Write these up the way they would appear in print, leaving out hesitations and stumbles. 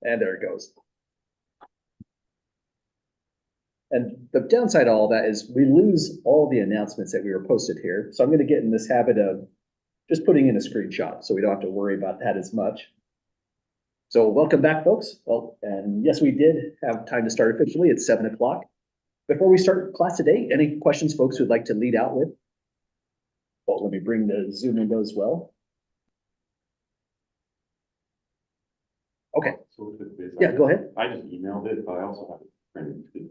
And there it goes. And the downside of all that is we lose all the announcements that we were posted here. So I'm going to get in this habit of just putting in a screenshot so we don't have to worry about that as much. So welcome back, folks. Well, and yes, we did have time to start officially. It's 7 o'clock. Before we start class today, any questions folks would like to lead out with? Well, let me bring the Zoom window as well. Okay. Yeah, go ahead. I just emailed it, but I also have it printed.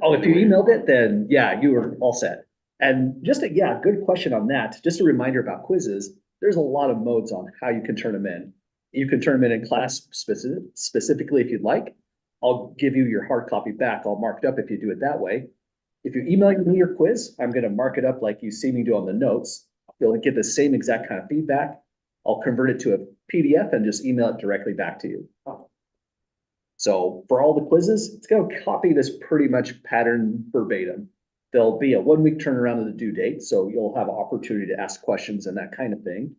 Oh, if you emailed it, then yeah, you were all set. And just yeah, good question on that. Just a reminder about quizzes. There's a lot of modes on how you can turn them in. You can turn them in class specifically if you'd like. I'll give you your hard copy back. I'll mark it up if you do it that way. If you email me your quiz, I'm going to mark it up like you see me do on the notes. You'll get the same exact kind of feedback. I'll convert it to a PDF and just email it directly back to you. So for all the quizzes, it's going to copy this pretty much pattern verbatim. There'll be a 1 week turnaround of the due date, so you'll have an opportunity to ask questions and that kind of thing.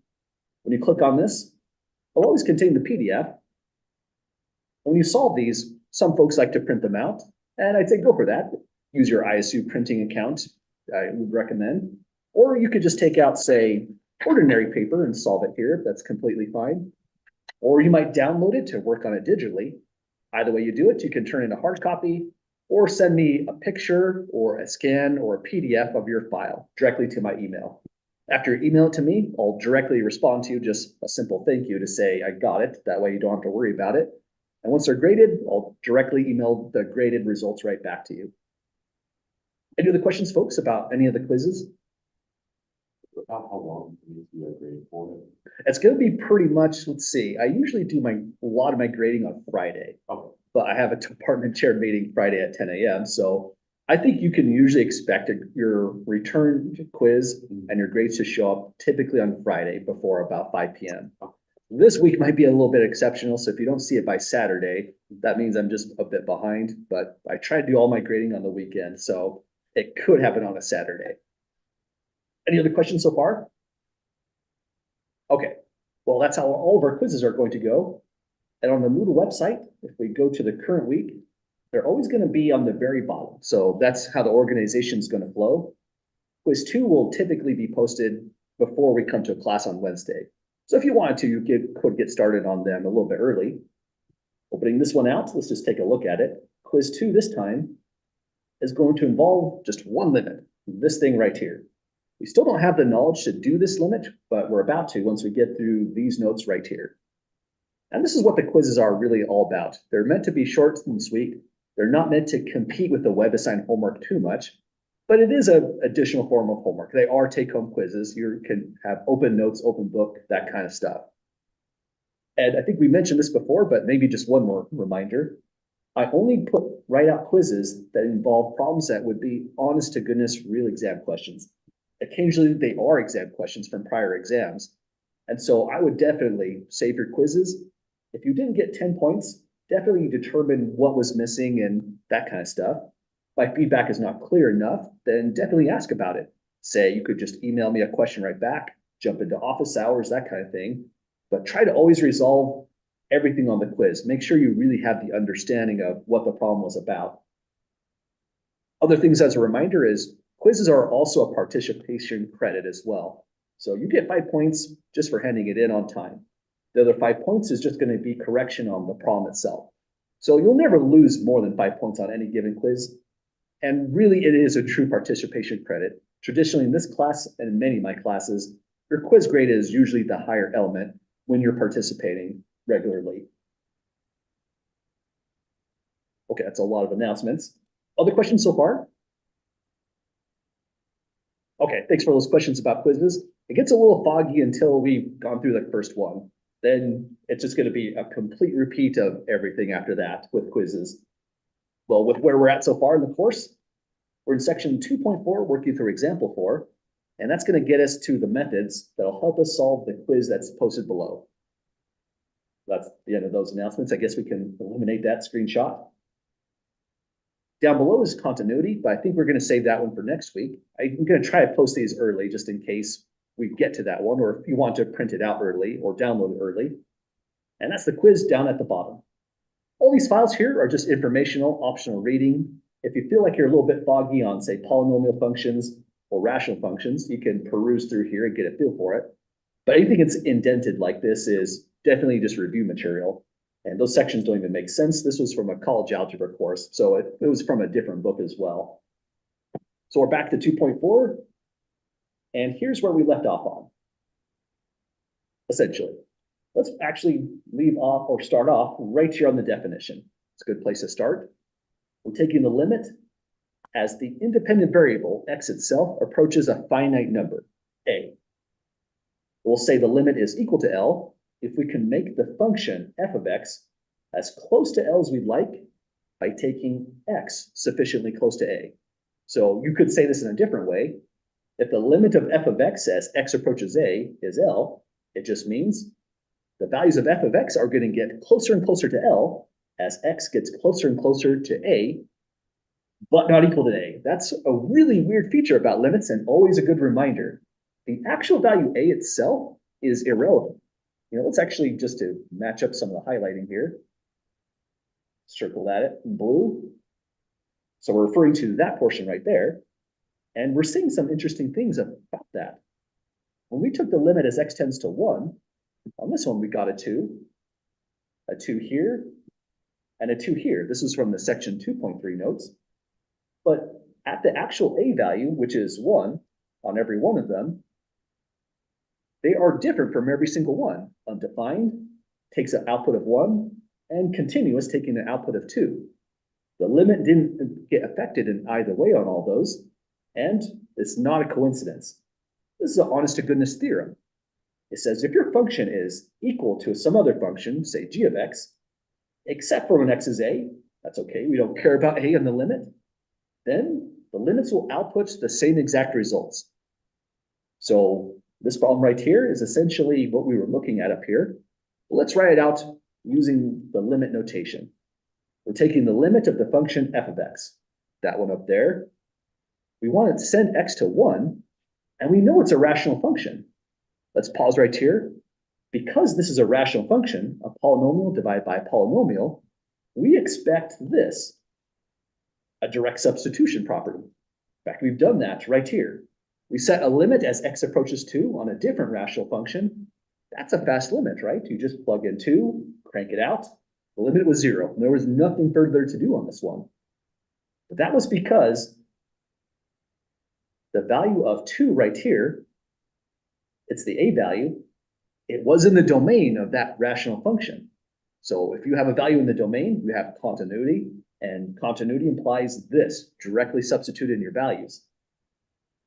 When you click on this, it'll always contain the PDF. When you solve these, some folks like to print them out, and I'd say go for that. Use your ISU printing account, I would recommend. Or you could just take out, say, ordinary paper and solve it here. That's completely fine. Or you might download it to work on it digitally. Either way you do it, you can turn in a hard copy or send me a picture or a scan or a PDF of your file directly to my email. After you email it to me, I'll directly respond to you, just a simple thank you to say I got it. That way you don't have to worry about it. And once they're graded, I'll directly email the graded results right back to you. Any other questions, folks, about any of the quizzes? About how long do you see a grade for it? It's going to be pretty much, let's see, I usually do a lot of my grading on Friday. Okay. But I have a department chair meeting Friday at 10 a.m. So I think you can usually expect your return quiz and your grades to show up typically on Friday before about 5 p.m. This week might be a little bit exceptional. So if you don't see it by Saturday, that means I'm just a bit behind, but I try to do all my grading on the weekend. So it could happen on a Saturday. Any other questions so far? Okay, well, that's how all of our quizzes are going to go. And on the Moodle website, if we go to the current week, they're always going to be on the very bottom. So that's how the organization is going to flow. Quiz 2 will typically be posted before we come to a class on Wednesday. So if you wanted to, you could get started on them a little bit early. Opening this one out, let's just take a look at it. Quiz 2 this time is going to involve just one limit, this thing right here. We still don't have the knowledge to do this limit, but we're about to once we get through these notes right here. And this is what the quizzes are really all about. They're meant to be short and sweet. They're not meant to compete with the web assigned homework too much, but it is an additional form of homework. They are take-home quizzes. You can have open notes, open book, that kind of stuff. And I think we mentioned this before, but maybe just one more reminder. I only write out quizzes that involve problems that would be honest to goodness real exam questions. Occasionally they are exam questions from prior exams. And so I would definitely save your quizzes. If you didn't get 10 points, definitely determine what was missing and that kind of stuff. If my feedback is not clear enough, then definitely ask about it. Say you could just email me a question right back, jump into office hours, that kind of thing. But try to always resolve everything on the quiz. Make sure you really have the understanding of what the problem was about. Other things as a reminder is quizzes are also a participation credit as well. So you get 5 points just for handing it in on time. The other 5 points is just going to be correction on the problem itself. So you'll never lose more than 5 points on any given quiz. And really, it is a true participation credit. Traditionally, in this class and in many of my classes, your quiz grade is usually the higher element when you're participating regularly. Okay, that's a lot of announcements. Other questions so far? Okay, thanks for those questions about quizzes. It gets a little foggy until we've gone through the first one. Then it's just going to be a complete repeat of everything after that with quizzes. Well, with where we're at so far in the course, we're in section 2.4, working through example 4, and that's going to get us to the methods that'll help us solve the quiz that's posted below. That's the end of those announcements. I guess we can eliminate that screenshot. Down below is continuity, but I think we're going to save that one for next week. I'm going to try to post these early just in case we get to that one, or if you want to print it out early or download it early. And that's the quiz down at the bottom. All these files here are just informational, optional reading. If you feel like you're a little bit foggy on, say, polynomial functions or rational functions, you can peruse through here and get a feel for it. But anything that's indented like this is definitely just review material. And those sections don't even make sense. This was from a college algebra course, so it was from a different book as well. So we're back to 2.4, and here's where we left off on, essentially. Let's actually leave off or start off right here on the definition. It's a good place to start. We're taking the limit as the independent variable, x itself, approaches a finite number, a. We'll say the limit is equal to L if we can make the function f of x as close to L as we'd like by taking x sufficiently close to a. So you could say this in a different way. If the limit of f of x as x approaches a is L, it just means the values of f of x are going to get closer and closer to L as x gets closer and closer to a, but not equal to a. That's a really weird feature about limits and always a good reminder. The actual value a itself is irrelevant. Let's actually, just to match up some of the highlighting here, circle that in blue. So we're referring to that portion right there. And we're seeing some interesting things about that. When we took the limit as x tends to 1, on this one we got a 2 here, and a 2 here. This is from the section 2.3 notes. But at the actual a value, which is 1 on every one of them, they are different from every single one. Undefined takes an output of 1, and continuous taking an output of 2. The limit didn't get affected in either way on all those, and it's not a coincidence. This is an honest-to-goodness theorem. It says if your function is equal to some other function, say g of x, except for when x is a, that's okay, we don't care about a on the limit, then the limits will output the same exact results. So this problem right here is essentially what we were looking at up here. Let's write it out using the limit notation. We're taking the limit of the function f of x, that one up there. We want to send x to 1, and we know it's a rational function. Let's pause right here. Because this is a rational function, a polynomial divided by a polynomial, we expect this, a direct substitution property. In fact, we've done that right here. We set a limit as x approaches 2 on a different rational function. That's a fast limit, right? You just plug in 2, crank it out. The limit was 0. There was nothing further to do on this one. But that was because the value of 2 right here, it's the a value, it was in the domain of that rational function. So if you have a value in the domain, you have continuity, and continuity implies this, directly substitute in your values.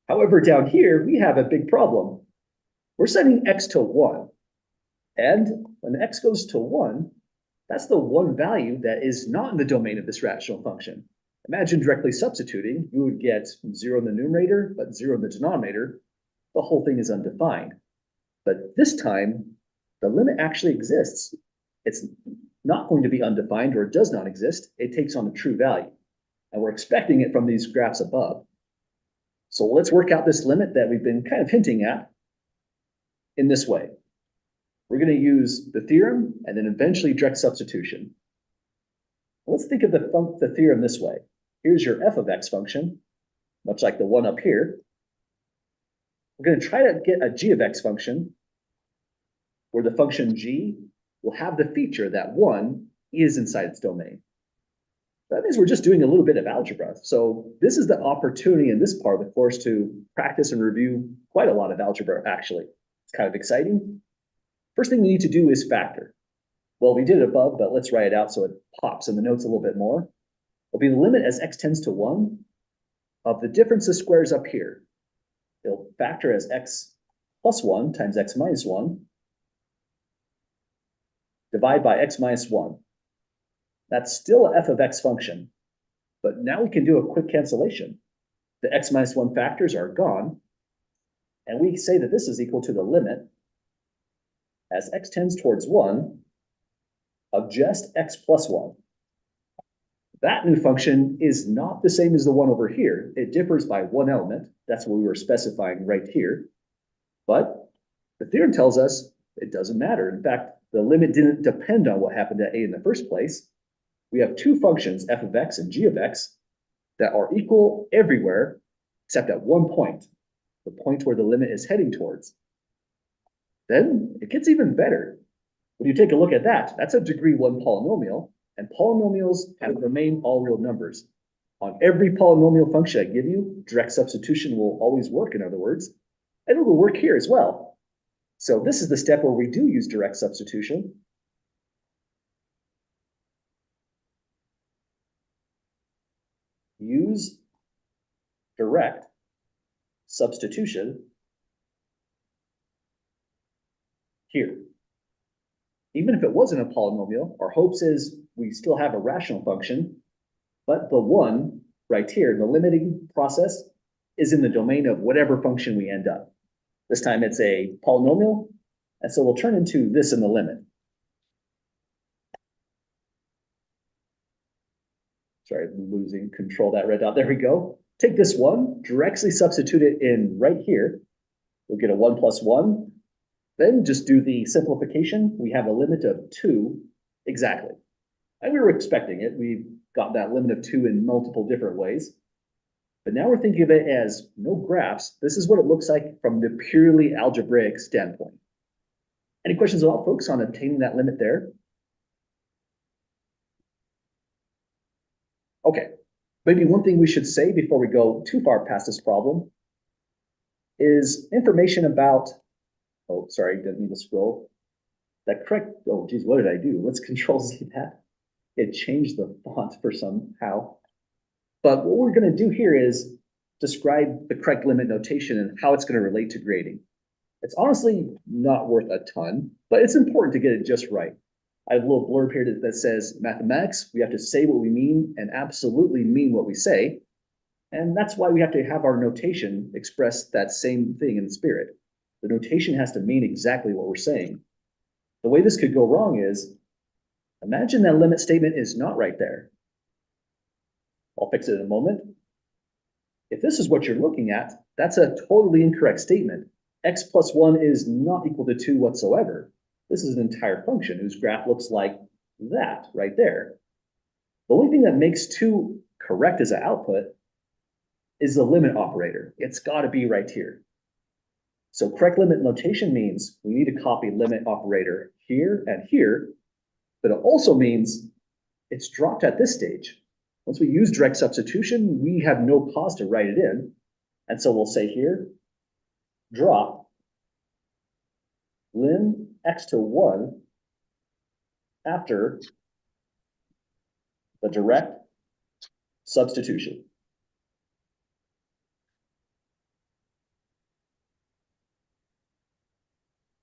However, down here, we have a big problem. We're setting x to 1. And when x goes to 1, that's the one value that is not in the domain of this rational function. Imagine directly substituting. You would get 0 in the numerator, but 0 in the denominator. The whole thing is undefined. But this time, the limit actually exists. It's not going to be undefined, or it does not exist. It takes on a true value. And we're expecting it from these graphs above. So let's work out this limit that we've been kind of hinting at in this way. We're going to use the theorem and then eventually direct substitution. Let's think of the theorem this way. Here's your f of x function, much like the one up here. We're going to try to get a g of x function where the function g will have the feature that 1 is inside its domain. That means we're just doing a little bit of algebra. So this is the opportunity in this part of the course to practice and review quite a lot of algebra, actually. It's kind of exciting. First thing we need to do is factor. Well, we did it above, but let's write it out so it pops in the notes a little bit more. It'll be the limit as x tends to 1 of the difference of squares up here. It'll factor as x plus 1 times x minus 1, divide by x minus 1. That's still a f of x function, but now we can do a quick cancellation. The x minus 1 factors are gone, and we say that this is equal to the limit as x tends towards 1 of just x plus 1. That new function is not the same as the one over here. It differs by one element. That's what we were specifying right here. But the theorem tells us it doesn't matter. In fact, the limit didn't depend on what happened at A in the first place. We have two functions, f of x and g of x, that are equal everywhere except at one point, the point where the limit is heading towards. Then it gets even better. When you take a look at that, that's a degree 1 polynomial, and polynomials have remain all real numbers. On every polynomial function I give you, direct substitution will always work, in other words, and it will work here as well. So this is the step where we do use direct substitution. Use direct substitution here. Even if it wasn't a polynomial, our hopes is we still have a rational function, but the one right here, the limiting process, is in the domain of whatever function we end up. This time it's a polynomial, and so we'll turn into this in the limit. Sorry, I'm losing control of that red dot. There we go. Take this one, directly substitute it in right here. We'll get a 1 plus 1. Then just do the simplification. We have a limit of 2 exactly. And we were expecting it. We got that limit of 2 in multiple different ways. But now we're thinking of it as no graphs. This is what it looks like from the purely algebraic standpoint. Any questions at all, folks, on obtaining that limit there? Okay, maybe one thing we should say before we go too far past this problem is information about, oh, sorry, didn't mean to scroll. That correct, oh geez, what did I do? Let's Control Z that. It changed the font for somehow. But what we're gonna do here is describe the correct limit notation and how it's gonna relate to grading. It's honestly not worth a ton, but it's important to get it just right. I have a little blurb here that says mathematics, we have to say what we mean and absolutely mean what we say. And that's why we have to have our notation express that same thing in spirit. The notation has to mean exactly what we're saying. The way this could go wrong is, imagine that limit statement is not right there. I'll fix it in a moment. If this is what you're looking at, that's a totally incorrect statement. X plus 1 is not equal to 2 whatsoever. This is an entire function whose graph looks like that right there. The only thing that makes 2 correct as an output is the limit operator. It's got to be right here. So correct limit notation means we need to copy limit operator here and here, but it also means it's dropped at this stage. Once we use direct substitution, we have no cause to write it in. And so we'll say here, drop lim x to 1 after the direct substitution.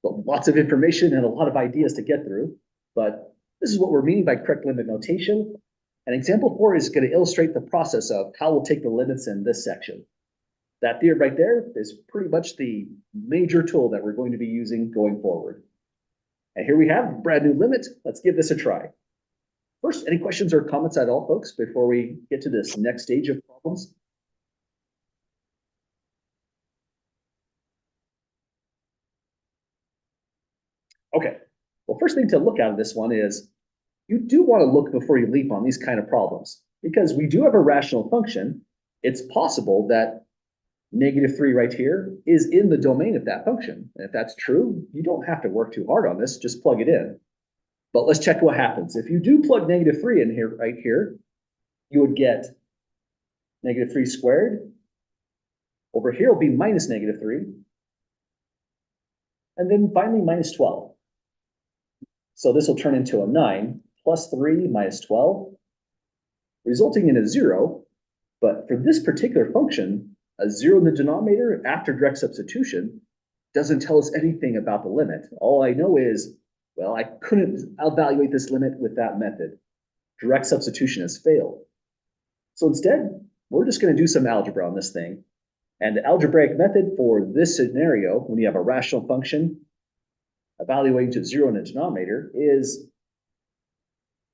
So lots of information and a lot of ideas to get through, but this is what we're meaning by correct limit notation. And example 4 is going to illustrate the process of how we'll take the limits in this section. That theorem right there is pretty much the major tool that we're going to be using going forward. And here we have a brand new limit. Let's give this a try. First, any questions or comments at all, folks, before we get to this next stage of problems? Okay, well, first thing to look at of this one is you do want to look before you leap on these kind of problems, because we do have a rational function. It's possible that -3 right here is in the domain of that function. And if that's true, you don't have to work too hard on this, just plug it in. But let's check what happens. If you do plug -3 in here, right here, you would get -3 squared. Over here will be minus -3. And then finally minus 12. So this will turn into a 9 plus 3 minus 12, resulting in a 0. But for this particular function, a 0 in the denominator after direct substitution doesn't tell us anything about the limit. All I know is, well, I couldn't evaluate this limit with that method. Direct substitution has failed. So instead, we're just going to do some algebra on this thing. And the algebraic method for this scenario, when you have a rational function evaluating to 0 in the denominator, is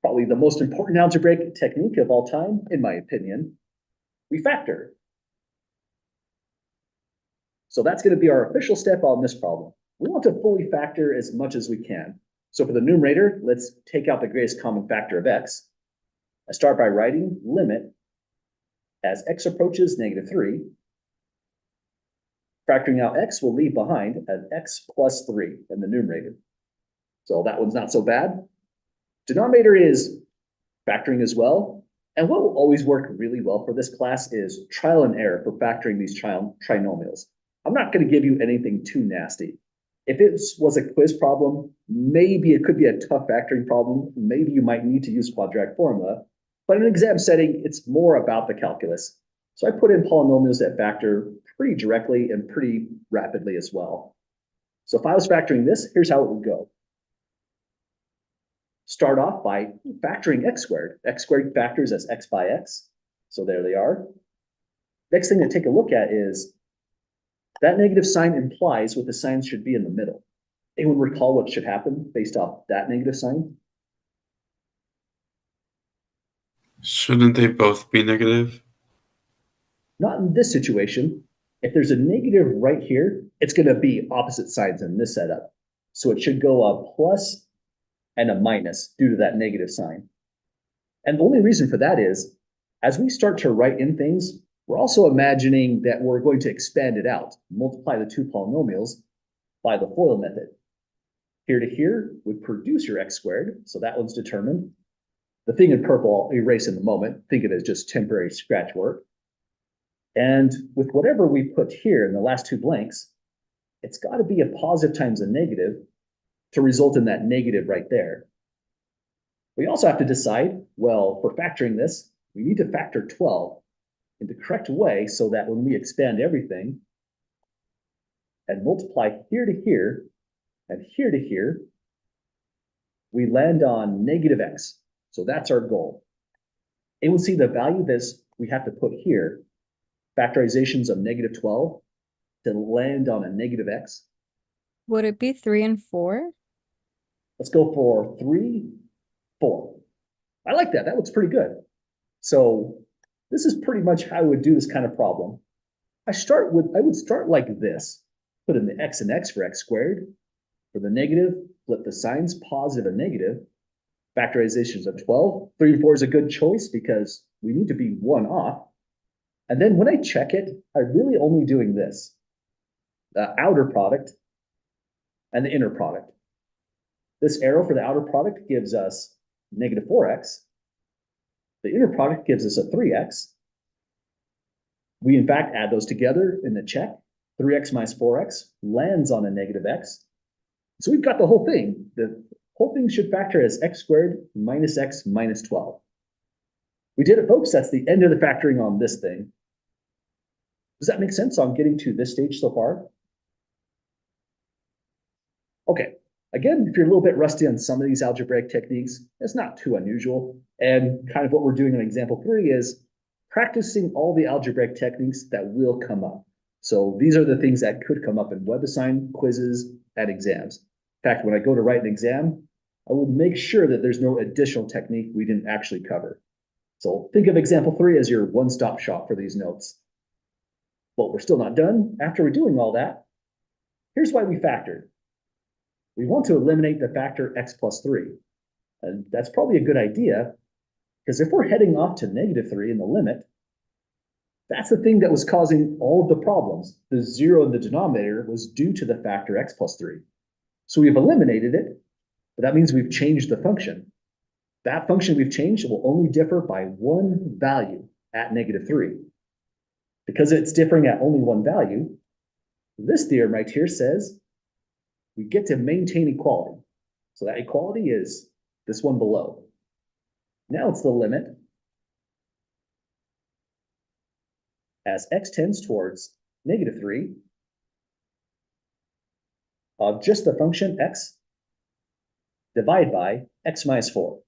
probably the most important algebraic technique of all time, in my opinion. We factor. So that's going to be our official step on this problem. We want to fully factor as much as we can. So for the numerator, let's take out the greatest common factor of x. I start by writing limit as x approaches -3. Factoring out x will leave behind an x plus 3 in the numerator. So that one's not so bad. Denominator is factoring as well. And what will always work really well for this class is trial and error for factoring these trinomials. I'm not going to give you anything too nasty. If it was a quiz problem, maybe it could be a tough factoring problem. Maybe you might need to use quadratic formula. But in an exam setting, it's more about the calculus. So I put in polynomials that factor pretty directly and pretty rapidly as well. So if I was factoring this, here's how it would go. Start off by factoring x squared. X squared factors as x by x. So there they are. Next thing to take a look at is that negative sign implies what the signs should be in the middle. Anyone recall what should happen based off that negative sign? Shouldn't they both be negative? Not in this situation. If there's a negative right here, it's going to be opposite signs in this setup. So it should go a plus and a minus due to that negative sign. And the only reason for that is, as we start to write in things, we're also imagining that we're going to expand it out, multiply the two polynomials by the FOIL method. Here to here would produce your x squared, so that one's determined. The thing in purple I'll erase in a moment, think of it as just temporary scratch work. And with whatever we put here in the last two blanks, it's got to be a positive times a negative to result in that negative right there. We also have to decide, well, for factoring this, we need to factor 12 in the correct way so that when we expand everything and multiply here to here and here to here, we land on -x. So that's our goal. And we'll see the value this we have to put here, factorizations of -12 to land on a -x. Would it be 3 and 4? Let's go for 3, 4. I like that. That looks pretty good. So this is pretty much how I would do this kind of problem. I would start like this. Put in the x and x for x squared. For the negative, flip the signs, positive and negative. Factorizations of 12. 3 and 4 is a good choice because we need to be 1 off. And then when I check it, I'm really only doing this. The outer product and the inner product. This arrow for the outer product gives us -4x. The inner product gives us a 3x. We in fact add those together in the check. 3x minus 4x lands on a -x. So we've got the whole thing. The whole thing should factor as x squared minus x minus 12. We did it, folks. That's the end of the factoring on this thing. Does that make sense on getting to this stage so far? Okay. Again, if you're a little bit rusty on some of these algebraic techniques, it's not too unusual. And kind of what we're doing in example 3 is practicing all the algebraic techniques that will come up. So these are the things that could come up in WebAssign, quizzes, and exams. In fact, when I go to write an exam, I will make sure that there's no additional technique we didn't actually cover. So think of example 3 as your one-stop shop for these notes. But we're still not done. After we're doing all that, here's why we factored. We want to eliminate the factor x plus 3. And that's probably a good idea, because if we're heading off to -3 in the limit, that's the thing that was causing all of the problems. The 0 in the denominator was due to the factor x plus 3. So we've eliminated it, but that means we've changed the function. That function we've changed will only differ by one value at -3. Because it's differing at only one value, this theorem right here says we get to maintain equality. So that equality is this one below. Now it's the limit as x tends towards -3 of just the function x divided by x minus 4.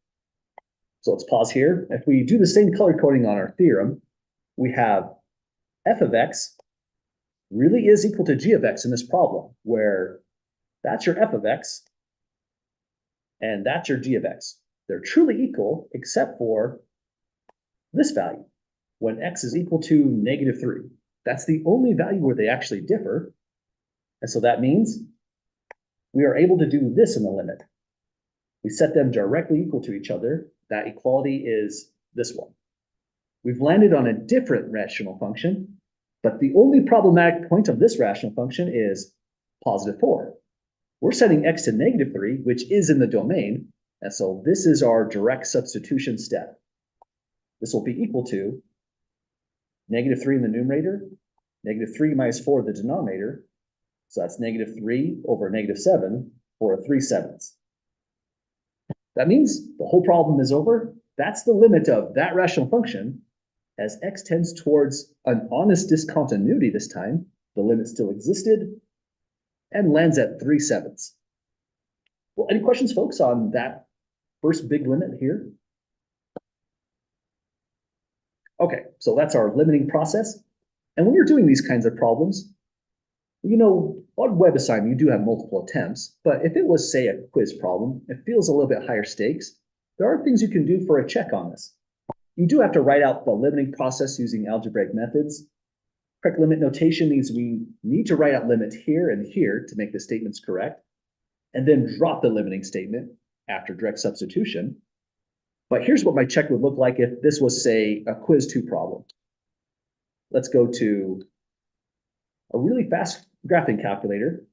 So let's pause here. If we do the same color coding on our theorem, we have f of x really is equal to g of x in this problem, where that's your f of x, and that's your g of x. They're truly equal, except for this value, when x is equal to -3. That's the only value where they actually differ. And so that means we are able to do this in the limit. We set them directly equal to each other. That equality is this one. We've landed on a different rational function, but the only problematic point of this rational function is positive 4. We're setting x to -3, which is in the domain, and so this is our direct substitution step. This will be equal to -3 in the numerator, -3 minus 4 in the denominator, so that's -3 over -7 for 3/7. That means the whole problem is over. That's the limit of that rational function. As x tends towards an honest discontinuity this time, the limit still existed, and lands at 3/7. Well, any questions, folks, on that first big limit here? Okay, so that's our limiting process. And when you're doing these kinds of problems, you know, on WebAssign, you do have multiple attempts, but if it was, say, a quiz problem, it feels a little bit higher stakes. There are things you can do for a check on this. You do have to write out the limiting process using algebraic methods. Correct limit notation means we need to write out limit here and here to make the statements correct, and then drop the limiting statement after direct substitution. But here's what my check would look like if this was, say, a quiz 2 problem. Let's go to a really fast graphing calculator.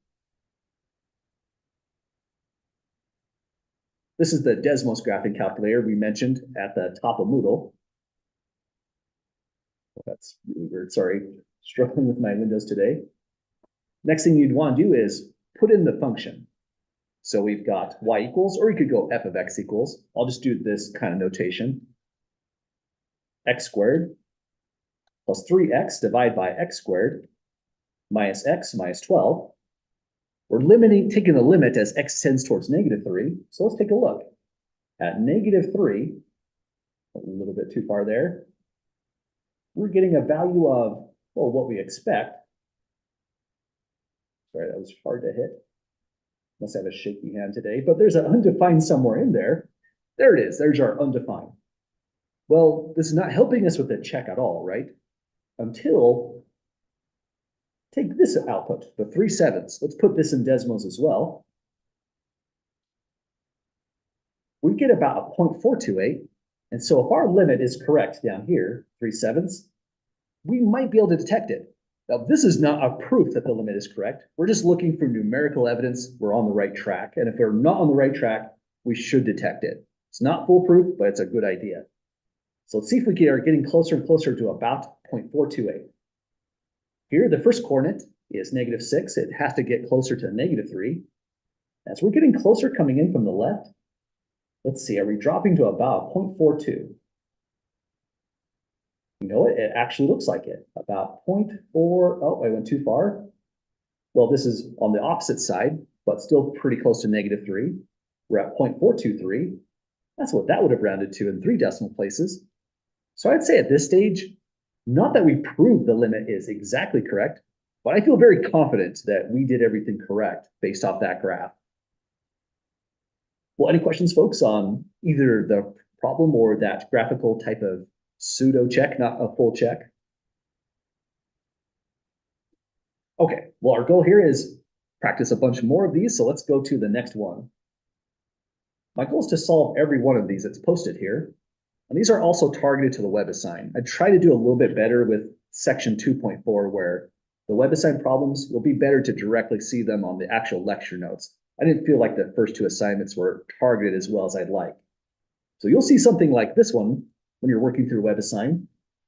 This is the Desmos graphing calculator we mentioned at the top of Moodle. That's really weird, sorry, struggling with my windows today. Next thing you'd want to do is put in the function. So we've got y equals, or you could go f of x equals. I'll just do this kind of notation. X squared plus 3x divided by x squared minus x minus 12. We're taking the limit as x tends towards -3. So let's take a look. At -3, a little bit too far there, we're getting a value of, well, what we expect. Sorry, that was hard to hit. Must have a shaky hand today, but there's an undefined somewhere in there. There it is, there's our undefined. Well, this is not helping us with the check at all, right? Until, take this output, the 3/7. Let's put this in Desmos as well. We get about a 0.428. And so if our limit is correct down here, 3/7, we might be able to detect it. Now, this is not a proof that the limit is correct. We're just looking for numerical evidence we're on the right track. And if we're not on the right track, we should detect it. It's not foolproof, but it's a good idea. So let's see if we are getting closer and closer to about 0.428. Here, the first coordinate is -6. It has to get closer to -3. As we're getting closer coming in from the left, let's see, are we dropping to about 0.42? You know what? It actually looks like it. About 0.4. Oh, I went too far. Well, this is on the opposite side, but still pretty close to -3. We're at 0.423. That's what that would have rounded to in 3 decimal places. So I'd say at this stage, not that we proved the limit is exactly correct, but I feel very confident that we did everything correct based off that graph. Well, any questions, folks, on either the problem or that graphical type of pseudo check, not a full check? Okay, well, our goal here is practice a bunch more of these, so let's go to the next one. My goal is to solve every one of these that's posted here. And these are also targeted to the WebAssign. I try to do a little bit better with section 2.4, where the WebAssign problems will be better to directly see them on the actual lecture notes. I didn't feel like the first 2 assignments were targeted as well as I'd like. So you'll see something like this one when you're working through WebAssign.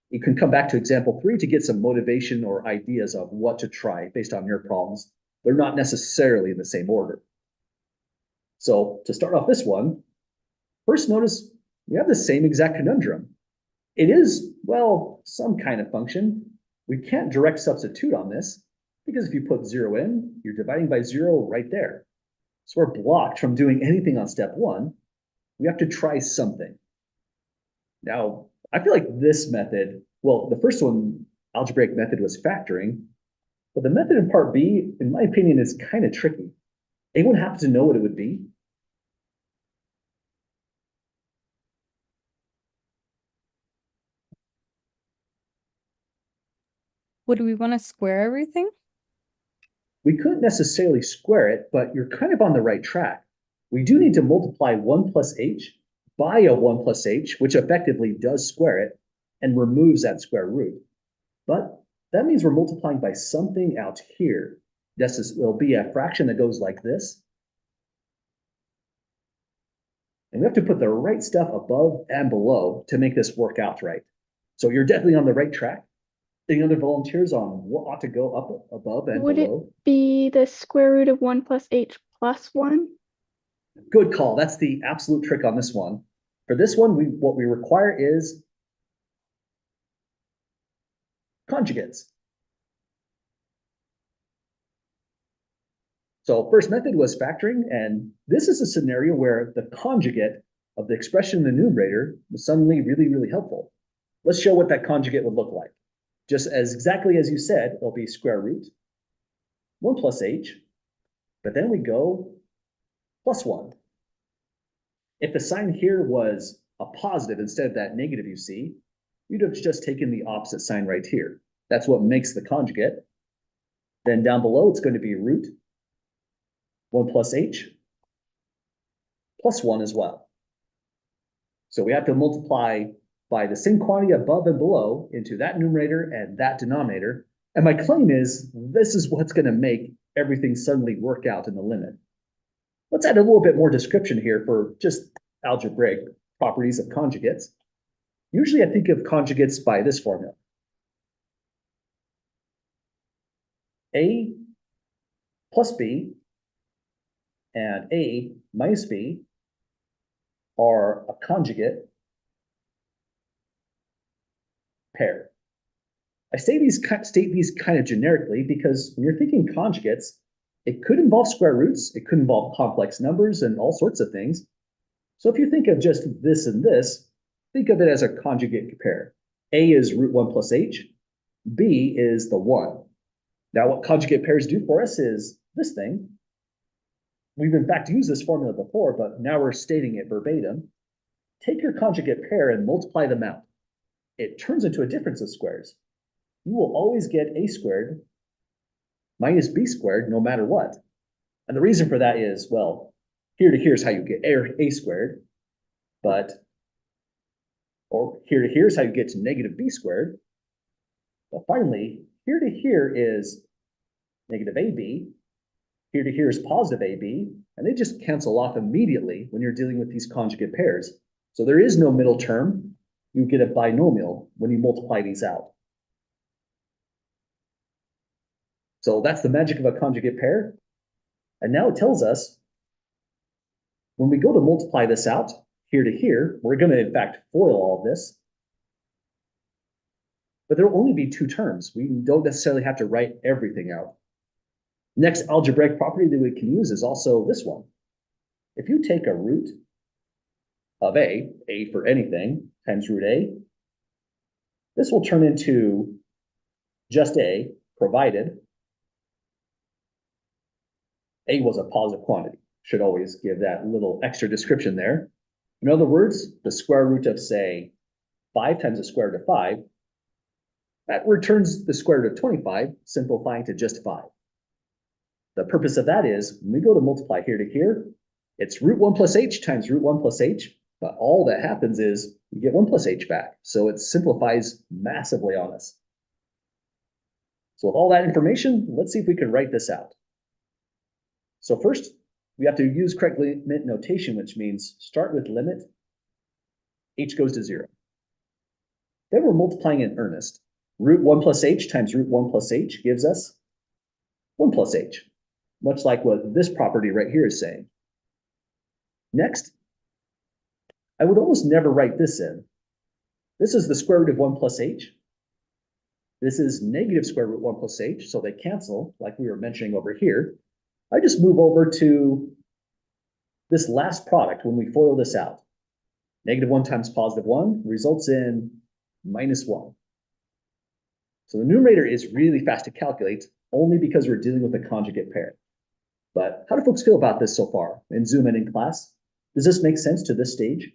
You can come back to example 3 to get some motivation or ideas of what to try based on your problems. They're not necessarily in the same order. So to start off this one, first notice we have the same exact conundrum. It is, well, some kind of function. We can't direct substitute on this because if you put 0 in, you're dividing by 0 right there. So we're blocked from doing anything on step 1. We have to try something. Now, I feel like this method, well, the first one, algebraic method, was factoring, but the method in part B, in my opinion, is kind of tricky. Anyone happen to know what it would be? Would we want to square everything? We couldn't necessarily square it, but you're kind of on the right track. We do need to multiply 1 plus h by a 1 plus h, which effectively does square it and removes that square root. But that means we're multiplying by something out here. This will be a fraction that goes like this. And we have to put the right stuff above and below to make this work out right. So you're definitely on the right track. Any other volunteers on what ought to go up above and Would it below? be the square root of 1 plus h plus 1? Good call. That's the absolute trick on this one. For this one, what we require is conjugates. So first method was factoring, and this is a scenario where the conjugate of the expression in the numerator was suddenly really, really helpful. Let's show what that conjugate would look like. Just as exactly as you said, it'll be square root 1 plus h, but then we go plus 1. If the sign here was a positive instead of that negative you see, you'd have just taken the opposite sign right here. That's what makes the conjugate. Then down below, it's going to be root 1 plus h plus 1 as well. So we have to multiply by the same quantity above and below into that numerator and that denominator. And my claim is this is what's going to make everything suddenly work out in the limit. Let's add a little bit more description here for just algebraic properties of conjugates. Usually I think of conjugates by this formula. A plus B and A minus B are a conjugate pair. I state these kind of generically because when you're thinking conjugates, it could involve square roots, it could involve complex numbers and all sorts of things. So if you think of just this and this, think of it as a conjugate pair. A is root 1 plus h, B is the 1. Now what conjugate pairs do for us is this thing. We've in fact used this formula before, but now we're stating it verbatim. Take your conjugate pair and multiply them out. It turns into a difference of squares. You will always get a squared minus b squared no matter what. And the reason for that is, well, here to here is how you get a squared, or here to here is how you get to negative b squared. But finally, here to here is negative ab, here to here is positive ab, and they just cancel off immediately when you're dealing with these conjugate pairs. So there is no middle term. You get a binomial when you multiply these out. So that's the magic of a conjugate pair. And now it tells us when we go to multiply this out here to here, we're going to in fact FOIL all of this. But there will only be two terms. We don't necessarily have to write everything out. Next algebraic property that we can use is also this one. If you take a root of a for anything, times root a, this will turn into just a, provided a was a positive quantity. Should always give that little extra description there. In other words, the square root of, say, 5 times the square root of 5, that returns the square root of 25, simplifying to just 5. The purpose of that is, when we go to multiply here to here, it's root 1 plus h times root 1 plus h, but all that happens is you get 1 plus h back. So it simplifies massively on us. So with all that information, let's see if we can write this out. So first, we have to use correct limit notation, which means start with limit, h goes to 0. Then we're multiplying in earnest. Root 1 plus h times root 1 plus h gives us 1 plus h, much like what this property right here is saying. Next, I would almost never write this in. This is the square root of 1 plus h. This is negative square root 1 plus h, so they cancel, like we were mentioning over here. I just move over to this last product when we FOIL this out. Negative 1 times positive 1 results in minus 1. So the numerator is really fast to calculate only because we're dealing with a conjugate pair. But how do folks feel about this so far in Zoom and in class? Does this make sense to this stage?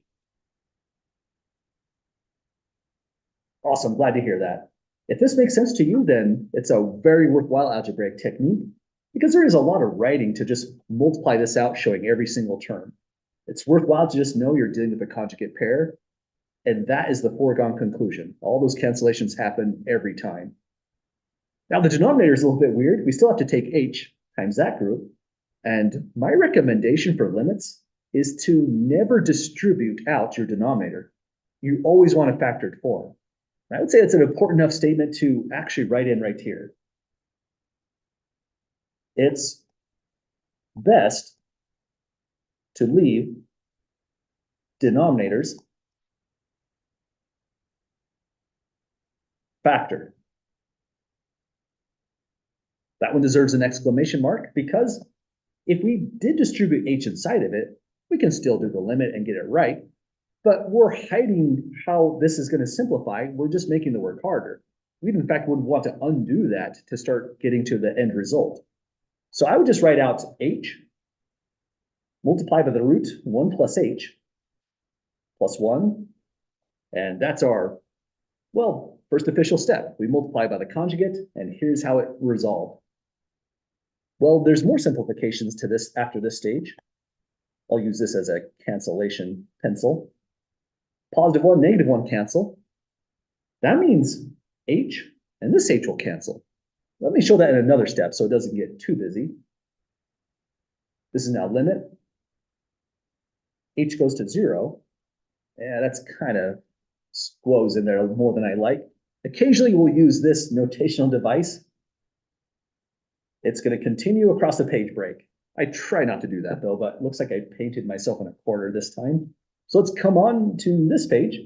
Awesome, glad to hear that. If this makes sense to you, then it's a very worthwhile algebraic technique. because there is a lot of writing to just multiply this out, showing every single term. It's worthwhile to just know you're dealing with a conjugate pair, and that is the foregone conclusion. All those cancellations happen every time. Now the denominator is a little bit weird. We still have to take h times that group, and my recommendation for limits is to never distribute out your denominator. You always want a factored form. I would say it's an important enough statement to actually write in right here. It's best to leave denominators factored. That one deserves an exclamation mark because if we did distribute h inside of it, we can still do the limit and get it right, but we're hiding how this is going to simplify. We're just making the work harder. We, in fact, would want to undo that to start getting to the end result. So I would just write out h multiplied by the root 1 plus h plus 1, and that's our, well, first official step. We multiply by the conjugate, and here's how it resolved. Well, there's more simplifications to this after this stage. I'll use this as a cancellation pencil. +1, -1 cancel. That means h and this h will cancel. Let me show that in another step so it doesn't get too busy. This is now limit. H goes to 0. Yeah, that's kind of squoze in there more than I like. Occasionally we'll use this notational device. It's going to continue across the page break. I try not to do that though, but it looks like I painted myself in a corner this time. So let's come on to this page.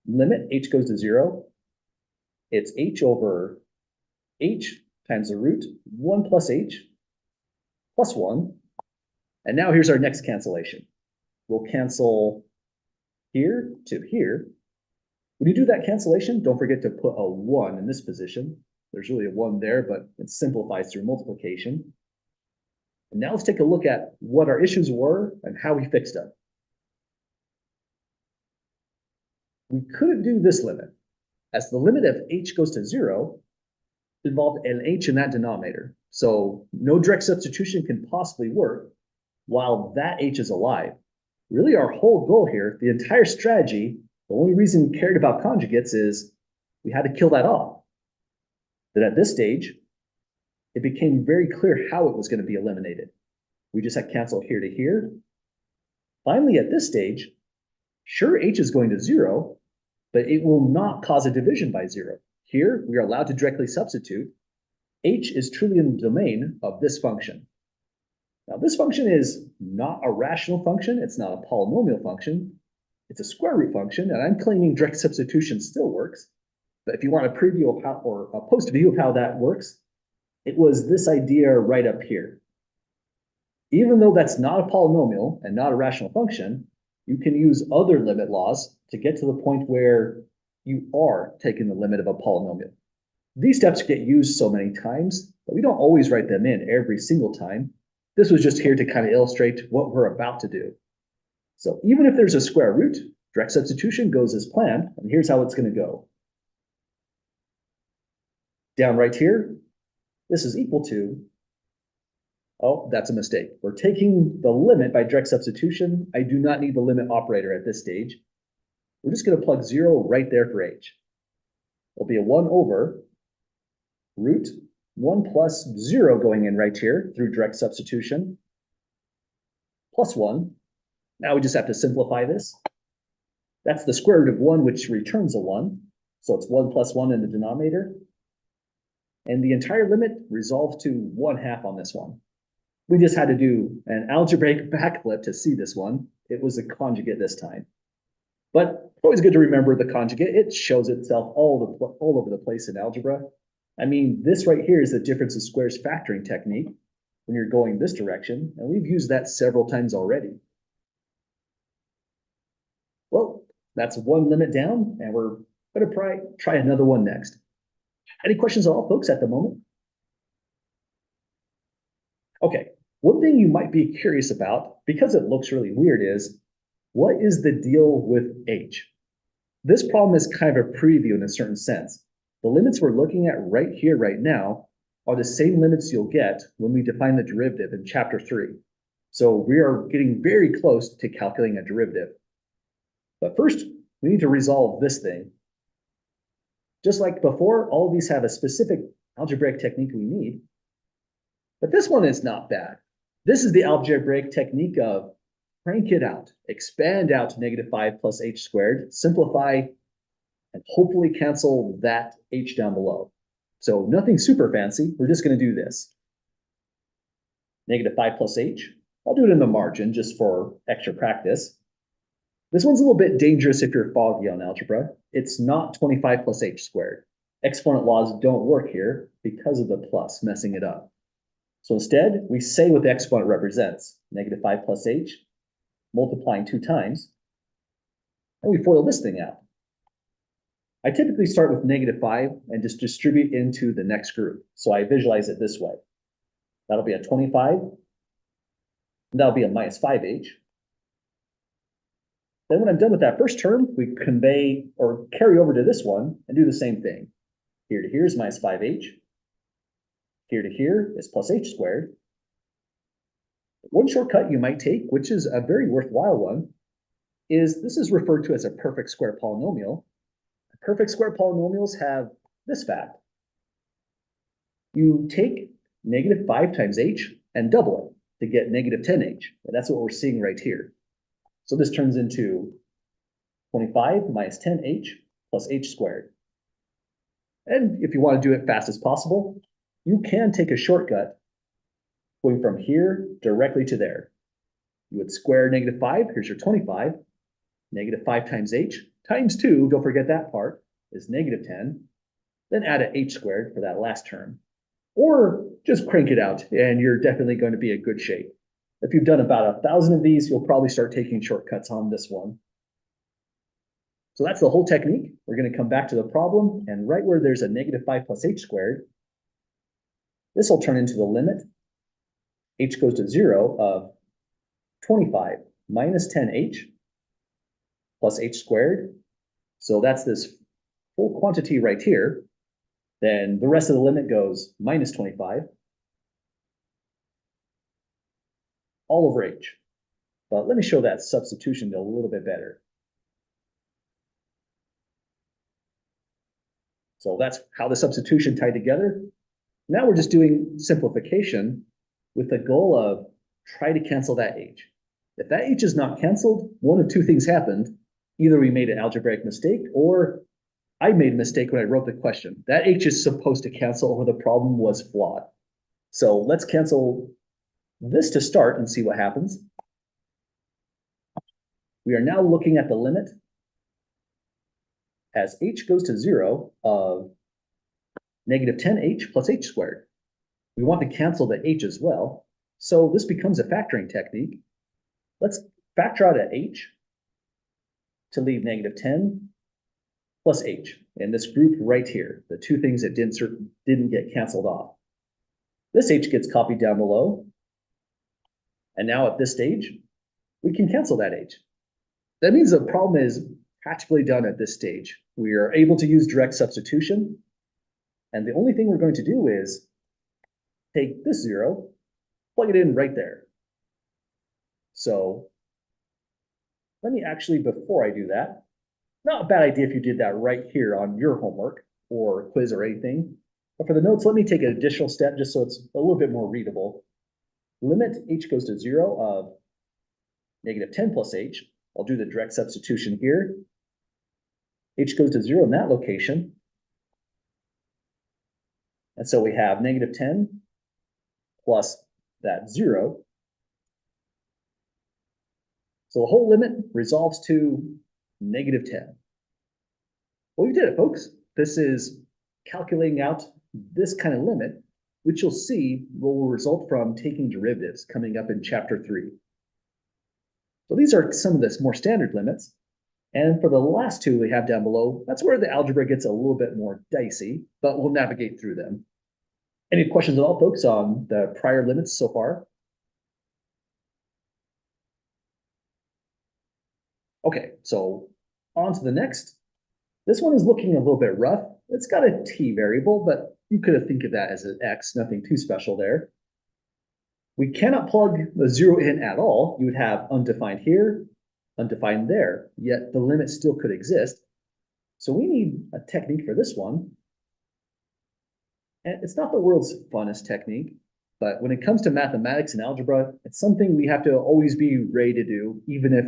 Limit, h goes to 0. It's h over h times the root 1 plus h plus 1. And now here's our next cancellation. We'll cancel here to here. When you do that cancellation, don't forget to put a 1 in this position. There's really a 1 there, but it simplifies through multiplication. And now let's take a look at what our issues were and how we fixed them. We couldn't do this limit, as the limit of h goes to 0 involved an h in that denominator. So no direct substitution can possibly work while that h is alive. Really, our whole goal here, the entire strategy, the only reason we cared about conjugates is we had to kill that off. Then at this stage, it became very clear how it was going to be eliminated. We just had cancel here to here. Finally, at this stage, sure, h is going to 0, but it will not cause a division by 0. Here, we are allowed to directly substitute. H is truly in the domain of this function. Now, this function is not a rational function. It's not a polynomial function. It's a square root function, and I'm claiming direct substitution still works. But if you want a preview of how, or a post view of how that works, it was this idea right up here. Even though that's not a polynomial and not a rational function, you can use other limit laws to get to the point where you are taking the limit of a polynomial. These steps get used so many times that we don't always write them in every single time. This was just here to kind of illustrate what we're about to do. So even if there's a square root, direct substitution goes as planned, and here's how it's going to go. Down right here, this is equal to, oh, that's a mistake. We're taking the limit by direct substitution. I do not need the limit operator at this stage. We're just going to plug 0 right there for h. It'll be a 1 over root 1 plus 0 going in right here through direct substitution, plus 1. Now we just have to simplify this. That's the square root of 1, which returns a 1. So it's 1 plus 1 in the denominator. And the entire limit resolves to 1/2 on this one. We just had to do an algebraic backflip to see this one. It was a conjugate this time. But always good to remember the conjugate. It shows itself all over the place in algebra. I mean, this right here is the difference of squares factoring technique when you're going this direction, and we've used that several times already. Well, that's one limit down, and we're going to try another one next. Any questions at all, folks, at the moment? Okay, one thing you might be curious about, because it looks really weird, is what is the deal with h? This problem is kind of a preview in a certain sense. The limits we're looking at right here, right now, are the same limits you'll get when we define the derivative in chapter 3. So we are getting very close to calculating a derivative. But first, we need to resolve this thing. Just like before, all of these have a specific algebraic technique we need. But this one is not bad. This is the algebraic technique of crank it out, expand out to -5 plus h squared, simplify, and hopefully cancel that h down below. So nothing super fancy. We're just going to do this. -5 plus h. I'll do it in the margin just for extra practice. This one's a little bit dangerous if you're foggy on algebra. It's not 25 plus h squared. Exponent laws don't work here because of the plus messing it up. So instead, we say what the exponent represents, -5 plus h, multiplying 2 times, and we FOIL this thing out. I typically start with -5 and just distribute into the next group. So I visualize it this way. That'll be a 25, and that'll be a -5h. Then when I'm done with that first term, we convey or carry over to this one and do the same thing. Here to here is -5h. Here to here is plus h squared. One shortcut you might take, which is a very worthwhile one, is this is referred to as a perfect square polynomial. Perfect square polynomials have this fact. You take -5 times h and double it to get -10h. And that's what we're seeing right here. So this turns into 25 minus 10h plus h squared. And if you want to do it fast as possible, you can take a shortcut going from here directly to there. You would square -5, here's your 25, -5 times h times 2, don't forget that part, is -10, then add an h squared for that last term. Or just crank it out and you're definitely going to be in good shape. If you've done about 1,000 of these, you'll probably start taking shortcuts on this one. So that's the whole technique. We're going to come back to the problem, and right where there's a -5 plus h squared, this will turn into the limit. H goes to 0 of 25 minus 10h plus h squared. So that's this full quantity right here. Then the rest of the limit goes minus 25 all over h. But let me show that substitution a little bit better. So that's how the substitution tied together. Now we're just doing simplification with the goal of try to cancel that h. If that h is not canceled, one of two things happened. Either we made an algebraic mistake, or I made a mistake when I wrote the question. That h is supposed to cancel, or the problem was flawed. So let's cancel this to start and see what happens. We are now looking at the limit as h goes to 0 of -10h plus h squared. We want to cancel the h as well. So this becomes a factoring technique. Let's factor out an h to leave -10 plus h in this group right here, the two things that didn't get canceled off. This h gets copied down below. And now at this stage, we can cancel that h. That means the problem is practically done at this stage. We are able to use direct substitution. And the only thing we're going to do is take this 0, plug it in right there. So let me actually, before I do that, not a bad idea if you did that right here on your homework or quiz or anything. But for the notes, let me take an additional step just so it's a little bit more readable. Limit h goes to 0 of -10 plus h. I'll do the direct substitution here. H goes to 0 in that location. And so we have -10 plus that 0. So the whole limit resolves to -10. Well, we did it, folks. This is calculating out this kind of limit, which you'll see will result from taking derivatives coming up in chapter 3. So these are some of the more standard limits. And for the last two we have down below, that's where the algebra gets a little bit more dicey, but we'll navigate through them. Any questions at all, folks, on the prior limits so far? Okay, so on to the next. This one is looking a little bit rough. It's got a t variable, but you could have think of that as an X, nothing too special there. We cannot plug the 0 in at all. You would have undefined here, undefined there, yet the limit still could exist. So we need a technique for this one. And it's not the world's funnest technique, but when it comes to mathematics and algebra, it's something we have to always be ready to do, even if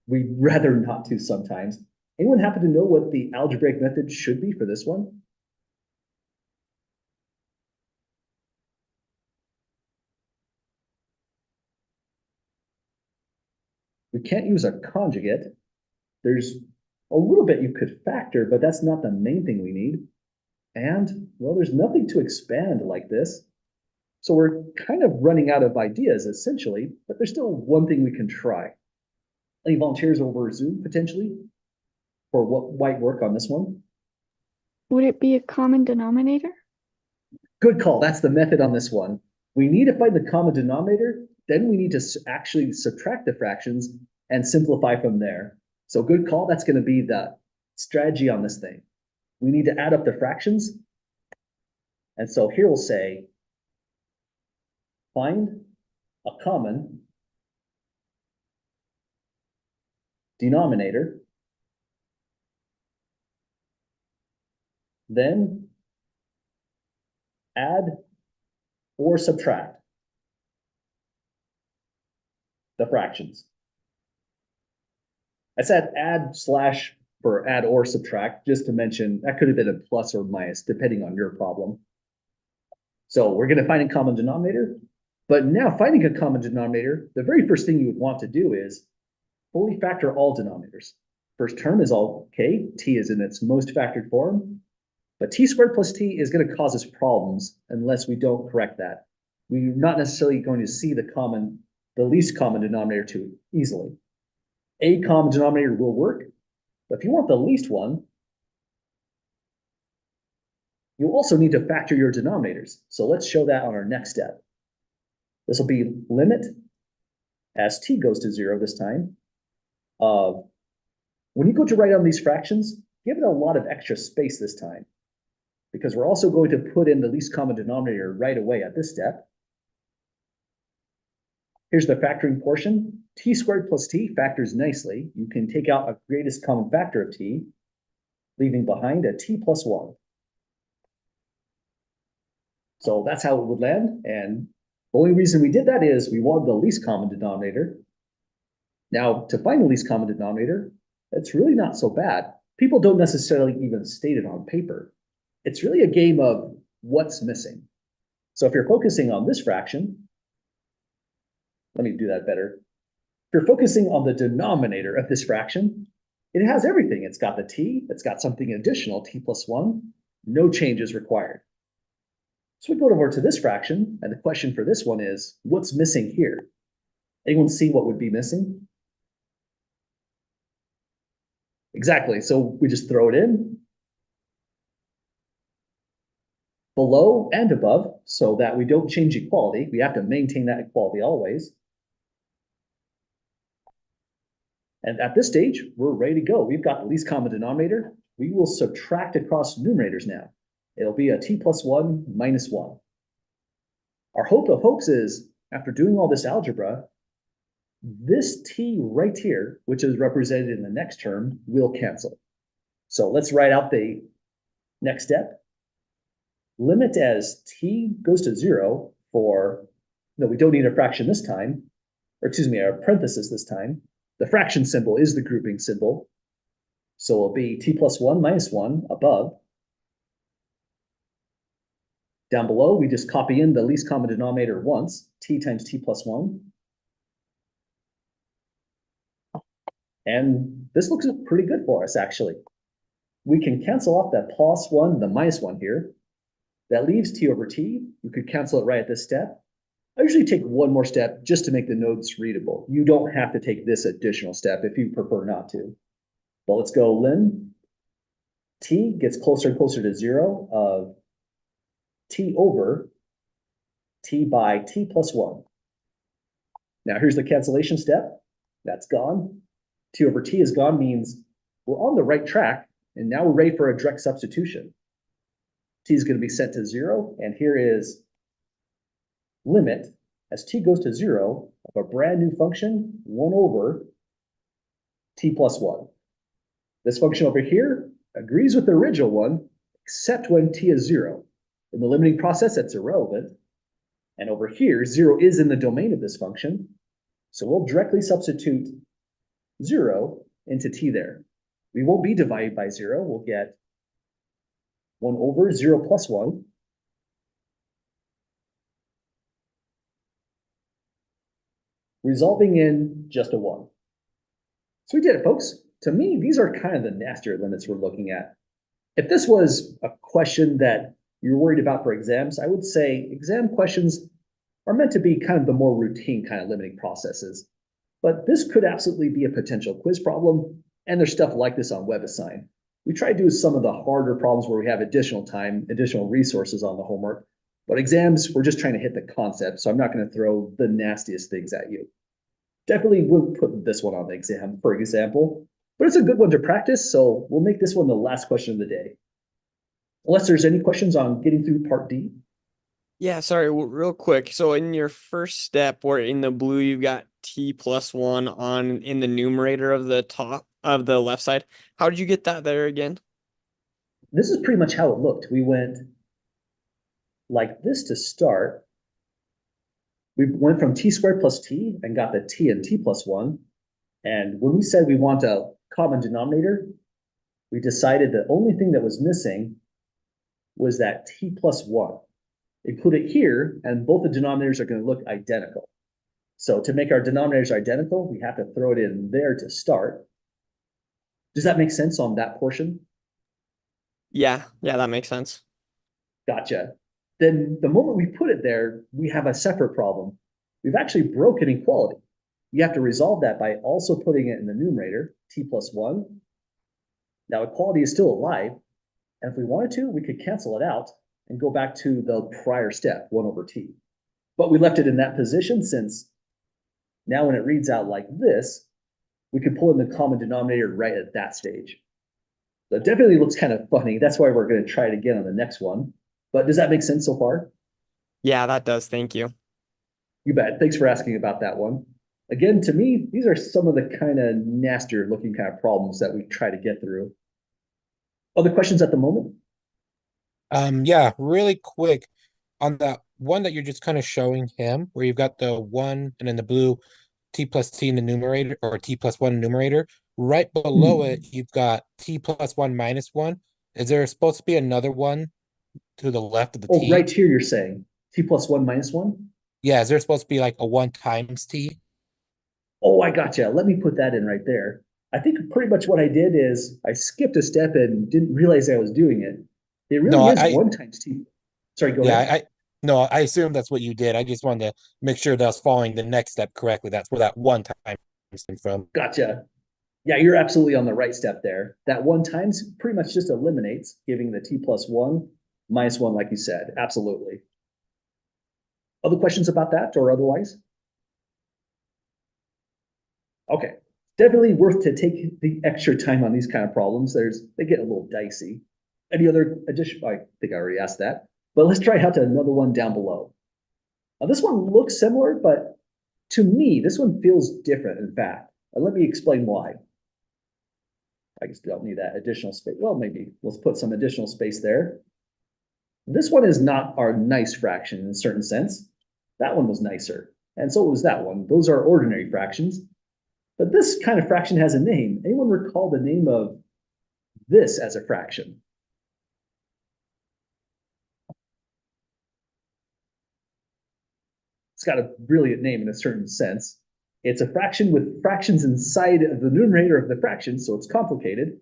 we'd rather not to sometimes. Anyone happen to know what the algebraic method should be for this one? We can't use a conjugate. There's a little bit you could factor, but that's not the main thing we need. And, well, there's nothing to expand like this. So we're kind of running out of ideas, essentially, but there's still one thing we can try. Any volunteers over Zoom, potentially? For what might work on this one? Would it be a common denominator? Good call. That's the method on this one. We need to find the common denominator, then we need to actually subtract the fractions and simplify from there. So good call. That's going to be the strategy on this thing. We need to add up the fractions. And so here we'll say, find a common denominator. Then add or subtract the fractions. I said add slash for add or subtract, just to mention that could have been a plus or minus, depending on your problem. So we're going to find a common denominator, but now finding a common denominator, the very first thing you would want to do is fully factor all denominators. First term is all okay, t is in its most factored form, but t squared plus t is going to cause us problems unless we don't correct that. We're not necessarily going to see the least common denominator too easily. A common denominator will work, but if you want the least one, you'll also need to factor your denominators. So let's show that on our next step. This will be limit as t goes to 0 this time. When you go to write down these fractions, give it a lot of extra space this time, because we're also going to put in the least common denominator right away at this step. Here's the factoring portion. T squared plus t factors nicely. You can take out a greatest common factor of t, leaving behind a t plus 1. So that's how it would land. And the only reason we did that is we wanted the least common denominator. Now, to find the least common denominator, it's really not so bad. People don't necessarily even state it on paper. It's really a game of what's missing. So if you're focusing on this fraction, let me do that better. If you're focusing on the denominator of this fraction, it has everything. It's got the t, it's got something additional, t plus 1, no changes required. So we go over to this fraction, and the question for this one is, what's missing here? Anyone see what would be missing? Exactly, so we just throw it in. Below and above, so that we don't change equality. We have to maintain that equality always. And at this stage, we're ready to go. We've got the least common denominator. We will subtract across numerators now. It'll be a t plus 1 minus 1. Our hope of hopes is, after doing all this algebra, this t right here, which is represented in the next term, will cancel. So let's write out the next step. Limit as t goes to 0 for, no, we don't need a fraction this time, or excuse me, a parenthesis this time. The fraction symbol is the grouping symbol. So it'll be t plus 1 minus 1 above. Down below, we just copy in the least common denominator once, t times t plus 1. And this looks pretty good for us, actually. We can cancel off that plus 1, the minus 1 here. That leaves t over t. You could cancel it right at this step. I usually take one more step just to make the notes readable. You don't have to take this additional step if you prefer not to. But let's go lim. T gets closer and closer to 0 of t over t by t plus 1. Now here's the cancellation step. That's gone. T over t is gone, means we're on the right track, and now we're ready for a direct substitution. t is going to be set to 0, and here is limit as t goes to 0 of a brand new function 1 over t plus 1. This function over here agrees with the original one, except when t is 0. In the limiting process, that's irrelevant. And over here, 0 is in the domain of this function. So we'll directly substitute 0 into t there. We won't be divided by 0. We'll get 1 over 0 plus 1. Resolving in just a 1. So we did it, folks. To me, these are kind of the nastier limits we're looking at. If this was a question that you're worried about for exams, I would say exam questions are meant to be kind of the more routine kind of limiting processes. But this could absolutely be a potential quiz problem, and there's stuff like this on WebAssign. We try to do some of the harder problems where we have additional time, additional resources on the homework. But exams, we're just trying to hit the concept, so I'm not going to throw the nastiest things at you. Definitely would put this one on the exam, for example. But it's a good one to practice, so we'll make this one the last question of the day. Unless there's any questions on getting through part D. Yeah, sorry, real quick. So in your first step, where in the blue you've got t plus 1 on in the numerator of the top of the left side. How did you get that there again? This is pretty much how it looked. We went like this to start. We went from t squared plus t and got the t and t plus 1. And when we said we want a common denominator, we decided the only thing that was missing was that t plus 1. Include it here, and both the denominators are going to look identical. So to make our denominators identical, we have to throw it in there to start. Does that make sense on that portion? Yeah, that makes sense. Gotcha. Then the moment we put it there, we have a separate problem. We've actually broken equality. You have to resolve that by also putting it in the numerator, t plus 1. Now equality is still alive, and if we wanted to, we could cancel it out and go back to the prior step, 1 over t. But we left it in that position since now when it reads out like this, we can pull in the common denominator right at that stage. So it definitely looks kind of funny. That's why we're going to try it again on the next one. But does that make sense so far? Yeah, that does. Thank you. You bet. Thanks for asking about that one. Again, to me, these are some of the kind of nastier looking kind of problems that we try to get through. Other questions at the moment? Yeah, really quick on that one that you're just kind of showing him, where you've got the 1 and then the blue t plus t in the numerator, or t plus 1 numerator. Right below it, you've got t plus 1 minus 1. Is there supposed to be another one to the left of the Oh, t? right here you're saying t plus 1 minus 1? Yeah, is there supposed to be like a 1 times t? Oh, I gotcha. Let me put that in right there. I think pretty much what I did is I skipped a step and didn't realize I was doing it. It really No, is 1 times t. Sorry, go ahead. No, I assume that's what you did. I just wanted to make sure that I was following the next step correctly. That's where that 1 time came from. Gotcha. Yeah, you're absolutely on the right step there. That 1 times pretty much just eliminates, giving the t plus 1 minus 1, like you said. Absolutely. Other questions about that or otherwise? Okay, definitely worth to take the extra time on these kind of problems. They get a little dicey. Any other addition? I think I already asked that, but let's try out to another one down below. Now this one looks similar, but to me, this one feels different, in fact. And let me explain why. I guess don't need that additional space. Well, maybe let's put some additional space there. This one is not our nice fraction in a certain sense. That one was nicer, and so was that one. Those are ordinary fractions. But this kind of fraction has a name. Anyone recall the name of this as a fraction? It's got a brilliant name in a certain sense. It's a fraction with fractions inside of the numerator of the fraction, so it's complicated.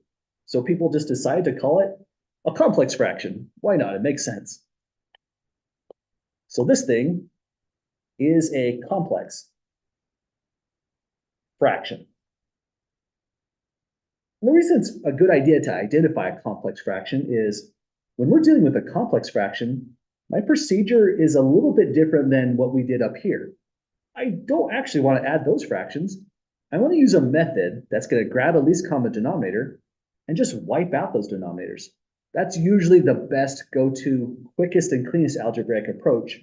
So people just decide to call it a complex fraction. Why not? It makes sense. So this thing is a complex fraction. And the reason it's a good idea to identify a complex fraction is when we're dealing with a complex fraction, my procedure is a little bit different than what we did up here. I don't actually want to add those fractions. I want to use a method that's going to grab a least common denominator and just wipe out those denominators. That's usually the best go-to, quickest and cleanest algebraic approach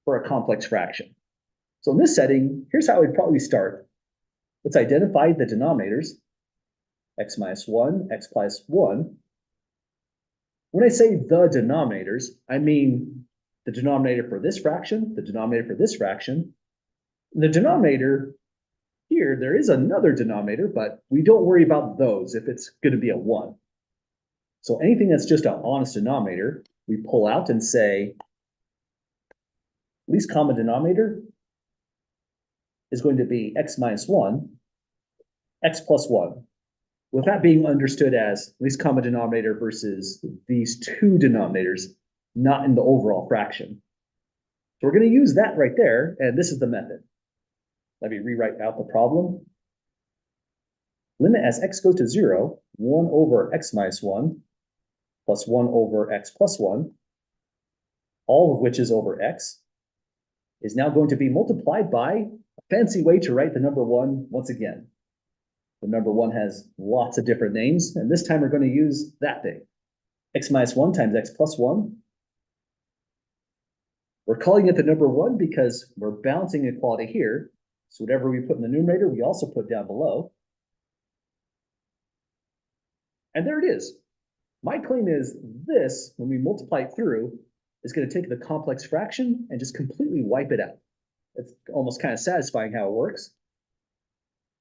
for a complex fraction. So in this setting, here's how we'd probably start. Let's identify the denominators, x minus 1, x plus 1. When I say the denominators, I mean the denominator for this fraction, the denominator for this fraction. The denominator here, there is another denominator, but we don't worry about those if it's going to be a 1. So anything that's just an honest denominator, we pull out and say, least common denominator is going to be x minus 1, x plus 1. With that being understood as least common denominator versus these two denominators, not in the overall fraction. So we're going to use that right there, and this is the method. Let me rewrite out the problem. Limit as x goes to 0, 1 over x minus 1 plus 1 over x plus 1, all of which is over x, is now going to be multiplied by a fancy way to write the number 1 once again. The number 1 has lots of different names, and this time we're going to use that thing. X minus 1 times x plus 1. We're calling it the number 1 because we're balancing equality here. So whatever we put in the numerator, we also put down below. And there it is. My claim is this, when we multiply it through, is going to take the complex fraction and just completely wipe it out. It's almost kind of satisfying how it works.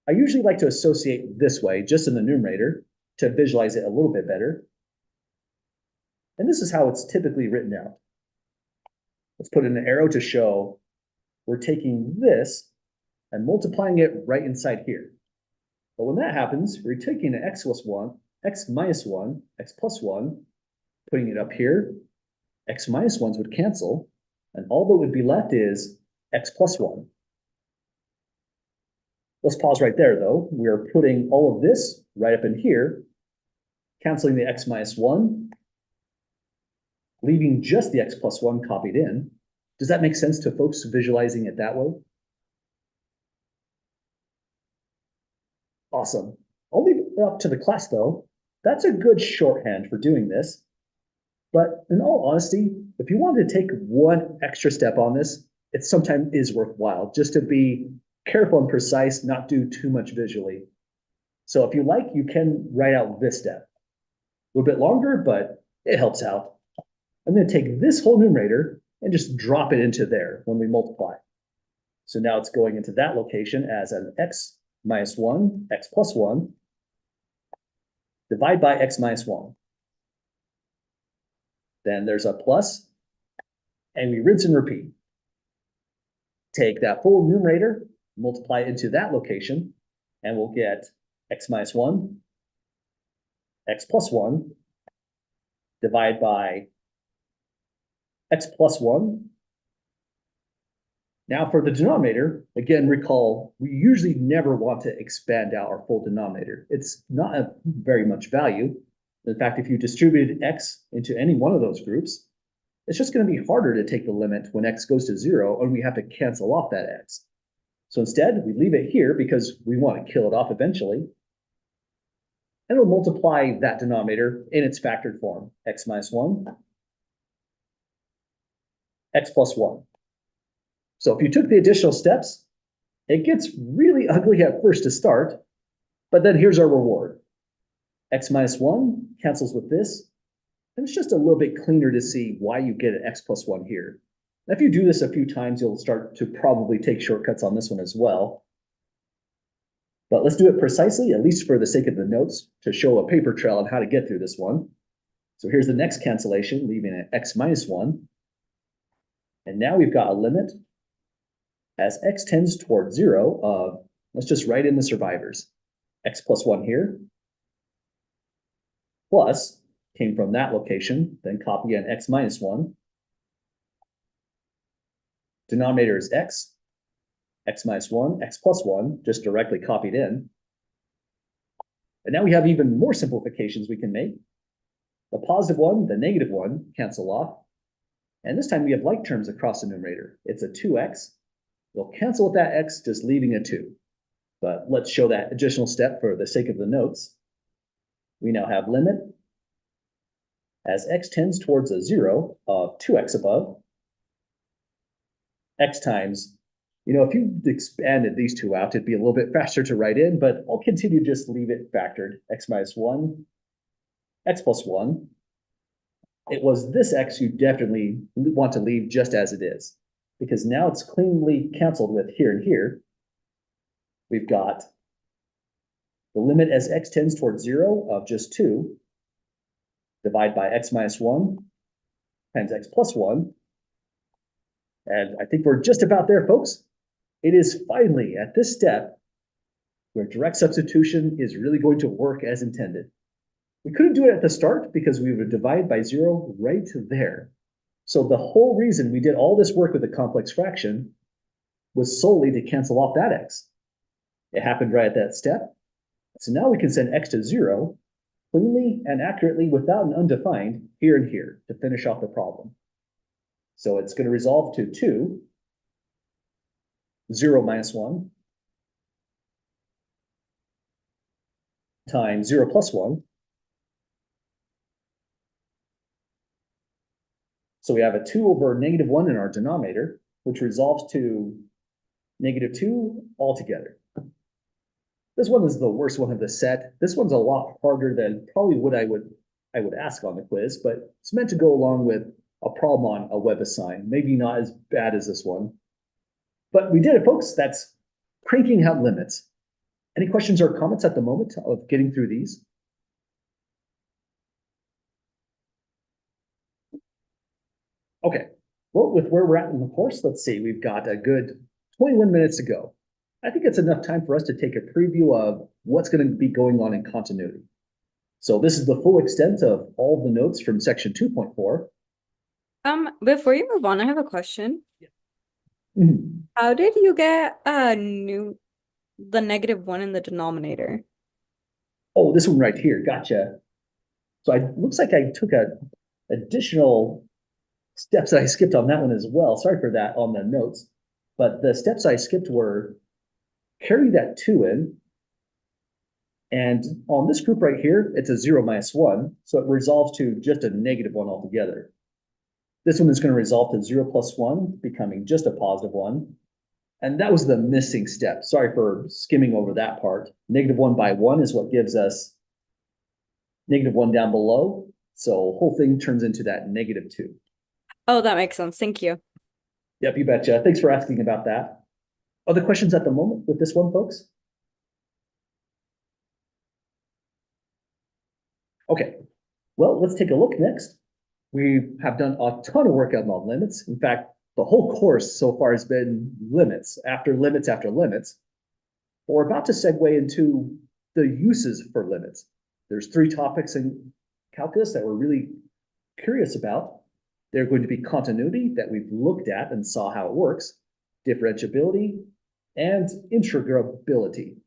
I usually like to associate this way, just in the numerator, to visualize it a little bit better. And this is how it's typically written out. Let's put in an arrow to show we're taking this and multiplying it right inside here. But when that happens, we're taking an x plus 1, x minus 1, x plus 1, putting it up here. X minus 1s would cancel, and all that would be left is x plus 1. Let's pause right there, though. We are putting all of this right up in here, canceling the x minus 1, leaving just the x plus 1 copied in. Does that make sense to folks visualizing it that way? Awesome. I'll leave it up to the class, though. That's a good shorthand for doing this. But in all honesty, if you wanted to take one extra step on this, it sometimes is worthwhile just to be careful and precise, not do too much visually. So if you like, you can write out this step. A little bit longer, but it helps out. I'm going to take this whole numerator and just drop it into there when we multiply. So now it's going into that location as an x minus 1, x plus 1, divide by x minus 1. Then there's a plus, and we rinse and repeat. Take that full numerator, multiply it into that location, and we'll get x minus 1, x plus 1, divide by x plus 1. Now for the denominator, again, recall, we usually never want to expand out our full denominator. It's not a very much value. In fact, if you distributed x into any one of those groups, it's just going to be harder to take the limit when x goes to 0 and we have to cancel off that x. So instead, we leave it here because we want to kill it off eventually. And we'll multiply that denominator in its factored form, x minus 1, x plus 1. So if you took the additional steps, it gets really ugly at first to start, but then here's our reward. X minus 1 cancels with this, and it's just a little bit cleaner to see why you get an x plus 1 here. If you do this a few times, you'll start to probably take shortcuts on this one as well. But let's do it precisely, at least for the sake of the notes, to show a paper trail on how to get through this one. So here's the next cancellation, leaving an x minus 1. And now we've got a limit as x tends toward 0 of, let's just write in the survivors, x plus 1 here, plus, came from that location, then copy in x minus 1. Denominator is x, x minus 1, x plus 1, just directly copied in. And now we have even more simplifications we can make. The positive 1, the negative 1 cancel off. And this time we have like terms across the numerator. It's a 2x. We'll cancel with that x, just leaving a 2. But let's show that additional step for the sake of the notes. We now have limit As x tends towards a 0 of 2x above, x times, if you expanded these two out, it'd be a little bit faster to write in, but I'll continue to just leave it factored. X minus 1, x plus 1. It was this x you definitely want to leave just as it is, because now it's cleanly canceled with here and here. We've got the limit as x tends towards 0 of just 2, divide by x minus 1 times x plus 1. And I think we're just about there, folks. It is finally at this step where direct substitution is really going to work as intended. We couldn't do it at the start because we would divide by 0 right there. So the whole reason we did all this work with a complex fraction was solely to cancel off that x. It happened right at that step. So now we can send x to 0 cleanly and accurately without an undefined here and here to finish off the problem. So it's going to resolve to 2, 0 minus 1, times 0 plus 1. So we have a 2 over negative 1 in our denominator, which resolves to negative 2 altogether. This one is the worst one of the set. This one's a lot harder than probably what I would ask on the quiz, but it's meant to go along with a problem on a WebAssign. Maybe not as bad as this one. But we did it, folks. That's cranking out limits. Any questions or comments at the moment of getting through these? Okay, well, with where we're at in the course, let's see, we've got a good 21 minutes to go. I think it's enough time for us to take a preview of what's going to be going on in continuity. So this is the full extent of all of the notes from section 2.4. Before you move on, I have a question. Mhm. How did you get the -1 in the denominator? Oh, this one right here, gotcha. So looks like I took additional steps that I skipped on that one as well. Sorry for that on the notes. But the steps I skipped were carry that 2 in. And on this group right here, it's a 0 minus 1. So it resolves to just a -1 altogether. This one is going to resolve to 0 plus 1, becoming just a +1. And that was the missing step. Sorry for skimming over that part. -1 by 1 is what gives us -1 down below. So the whole thing turns into that -2. Oh, that makes sense. Thank you. Yep, you betcha. Thanks for asking about that. Other questions at the moment with this one, folks? Okay, well, let's take a look next. We have done a ton of work on limits. In fact, the whole course so far has been limits after limits after limits. We're about to segue into the uses for limits. There's 3 topics in calculus that we're really curious about. They're going to be continuity that we've looked at and saw how it works, differentiability, and integrability.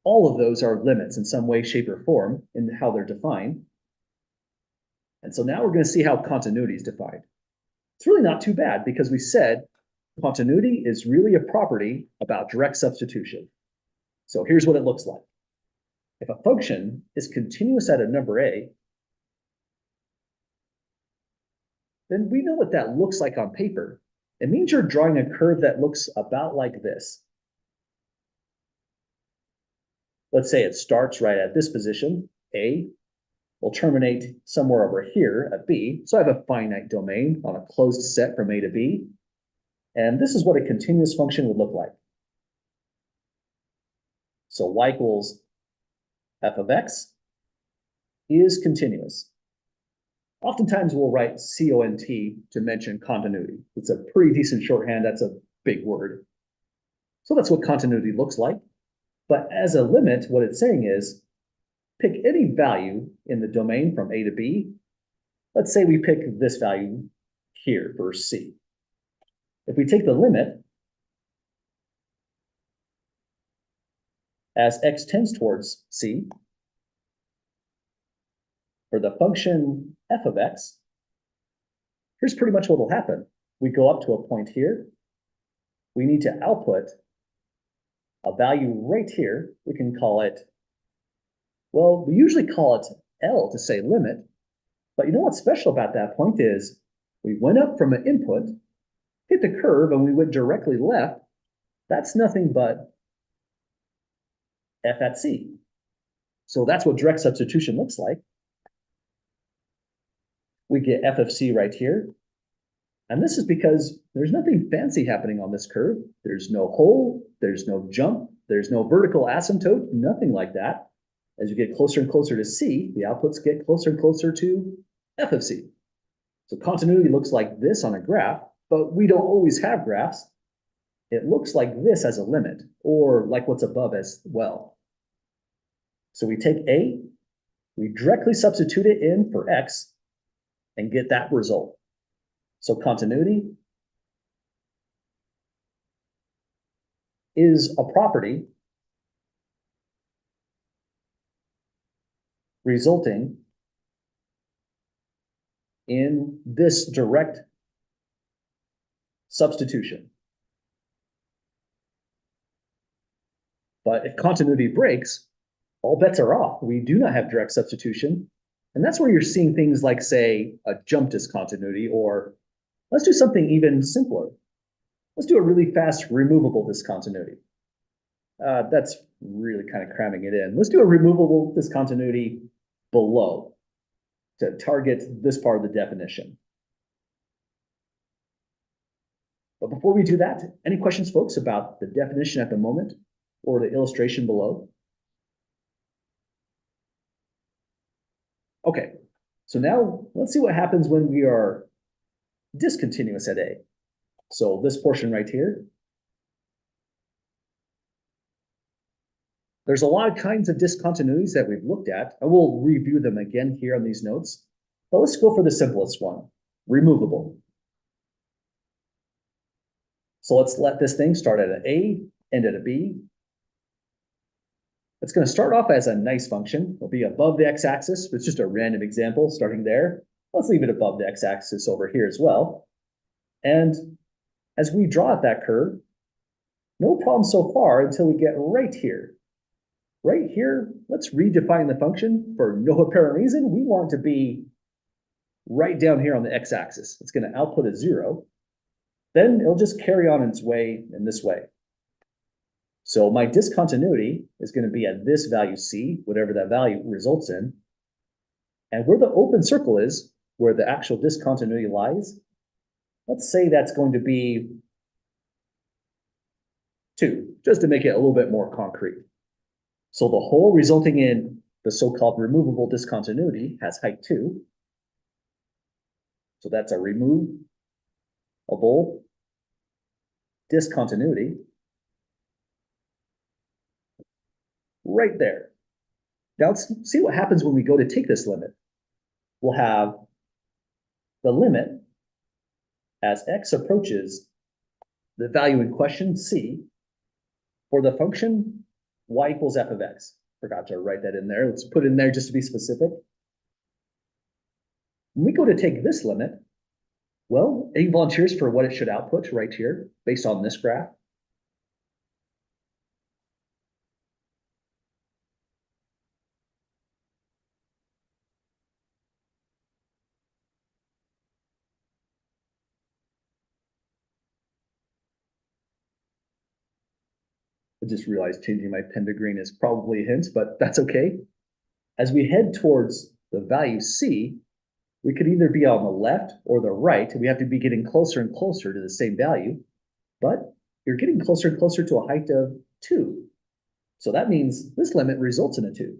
All of those are limits in some way, shape, or form in how they're defined. And so now we're going to see how continuity is defined. It's really not too bad because we said continuity is really a property about direct substitution. So here's what it looks like. If a function is continuous at a number a, then we know what that looks like on paper. It means you're drawing a curve that looks about like this. Let's say it starts right at this position, A, will terminate somewhere over here at B. So I have a finite domain on a closed set from A to B. And this is what a continuous function would look like. So y equals f of x is continuous. Oftentimes we'll write CONT to mention continuity. It's a pretty decent shorthand. That's a big word. So that's what continuity looks like. But as a limit, what it's saying is pick any value in the domain from A to B. Let's say we pick this value here for C. If we take the limit as x tends towards C, for the function f of x, here's pretty much what will happen. We go up to a point here. We need to output a value right here. We can call it, well, we usually call it L to say limit, But you know what's special about that point is we went up from an input, hit the curve, and we went directly left. That's nothing but f at c. So that's what direct substitution looks like. We get f of c right here. And this is because there's nothing fancy happening on this curve. There's no hole, there's no jump, there's no vertical asymptote, nothing like that. As you get closer and closer to C, the outputs get closer and closer to f of C. So continuity looks like this on a graph, but we don't always have graphs. It looks like this as a limit, or like what's above as well. So we take A, we directly substitute it in for X, and get that result. So continuity is a property resulting in this direct substitution. But if continuity breaks, all bets are off. We do not have direct substitution. And that's where you're seeing things like, say, a jump discontinuity, or let's do something even simpler. Let's do a really fast removable discontinuity. That's really kind of cramming it in. Let's do a removable discontinuity below to target this part of the definition. But before we do that, any questions, folks, about the definition at the moment or the illustration below? Okay, so now let's see what happens when we are discontinuous at A. So this portion right here. There's a lot of kinds of discontinuities that we've looked at, and we'll review them again here on these notes. But let's go for the simplest one, removable. So let's let this thing start at an A, end at a B. It's going to start off as a nice function. It'll be above the x-axis. It's just a random example starting there. Let's leave it above the x-axis over here as well. And as we draw out that curve, no problem so far until we get right here. Right here, let's redefine the function for no apparent reason. We want to be right down here on the x-axis. It's going to output a 0. Then it'll just carry on its way in this way. So my discontinuity is going to be at this value C, whatever that value results in. And where the open circle is, where the actual discontinuity lies, let's say that's going to be 2, just to make it a little bit more concrete. So the hole resulting in the so-called removable discontinuity has height 2. So that's a removable discontinuity right there. Now let's see what happens when we go to take this limit. We'll have the limit as x approaches the value in question, C, for the function y equals f of x. Forgot to write that in there. Let's put it in there just to be specific. When we go to take this limit, well, any volunteers for what it should output right here based on this graph? I just realized changing my pen to green is probably a hint, but that's okay. As we head towards the value C, we could either be on the left or the right. We have to be getting closer and closer to the same value, but you're getting closer and closer to a height of 2. So that means this limit results in a 2.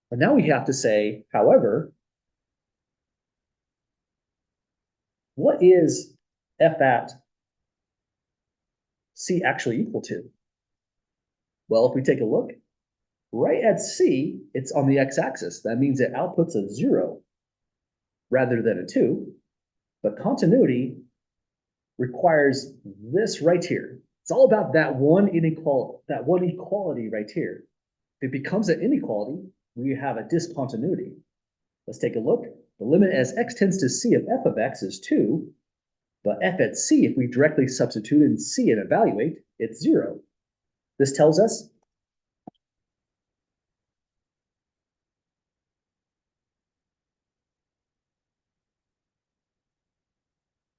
But now we have to say, however, what is f at C actually equal to? Well, if we take a look, right at C, it's on the x-axis. That means it outputs a 0 rather than a 2. But continuity requires this right here. It's all about that one equality right here. If it becomes an inequality, we have a discontinuity. Let's take a look. The limit as x tends to C of f of x is 2. But f at C, if we directly substitute in C and evaluate, it's 0. This tells us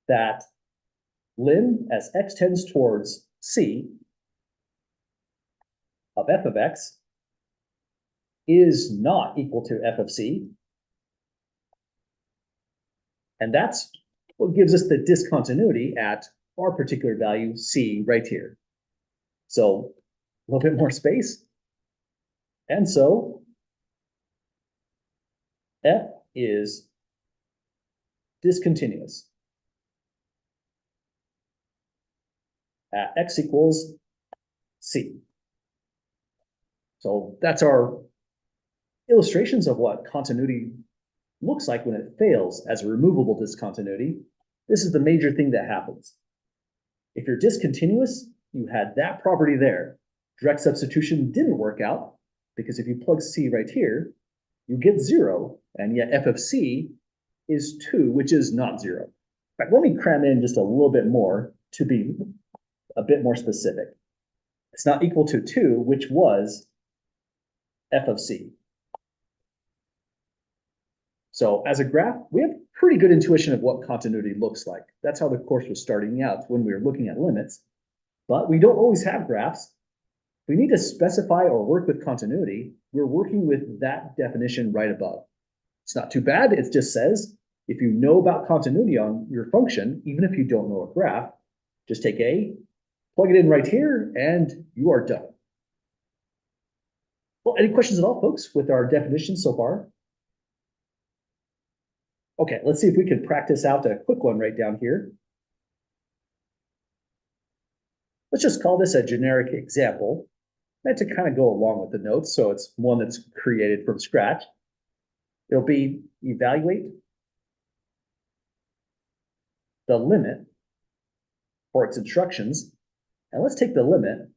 that lim as x tends towards c of f of x is not equal to f of c. And that's what gives us the discontinuity at our particular value c right here. So a little bit more space. And so f is discontinuous at x equals c. So that's our illustrations of what continuity looks like when it fails as a removable discontinuity. This is the major thing that happens. If you're discontinuous, you had that property there. Direct substitution didn't work out because if you plug c right here, you get 0, and yet f of c is 2, which is not 0. In fact, let me cram in just a little bit more to be a bit more specific. It's not equal to 2, which was f of c. So as a graph, we have pretty good intuition of what continuity looks like. That's how the course was starting out when we were looking at limits. But we don't always have graphs. We need to specify or work with continuity. We're working with that definition right above. It's not too bad. It just says, if you know about continuity on your function, even if you don't know a graph, just take A, plug it in right here, and you are done. Well, any questions at all, folks, with our definition so far? Okay, let's see if we can practice out a quick one right down here. Let's just call this a generic example, meant to kind of go along with the notes, so it's one that's created from scratch. It'll be evaluate the limit for its instructions, and let's take the limit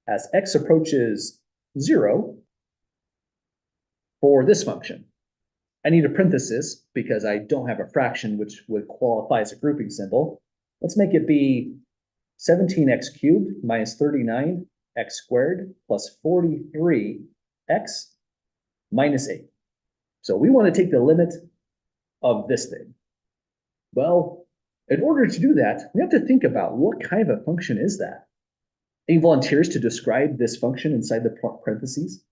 as x approaches 0 for this function. I need a parenthesis because I don't have a fraction which would qualify as a grouping symbol. Let's make it be 17x cubed minus 39x squared plus 43x minus 8. So we want to take the limit of this thing. Well, in order to do that, we have to think about what kind of a function is that? Any volunteers to describe this function inside the parentheses?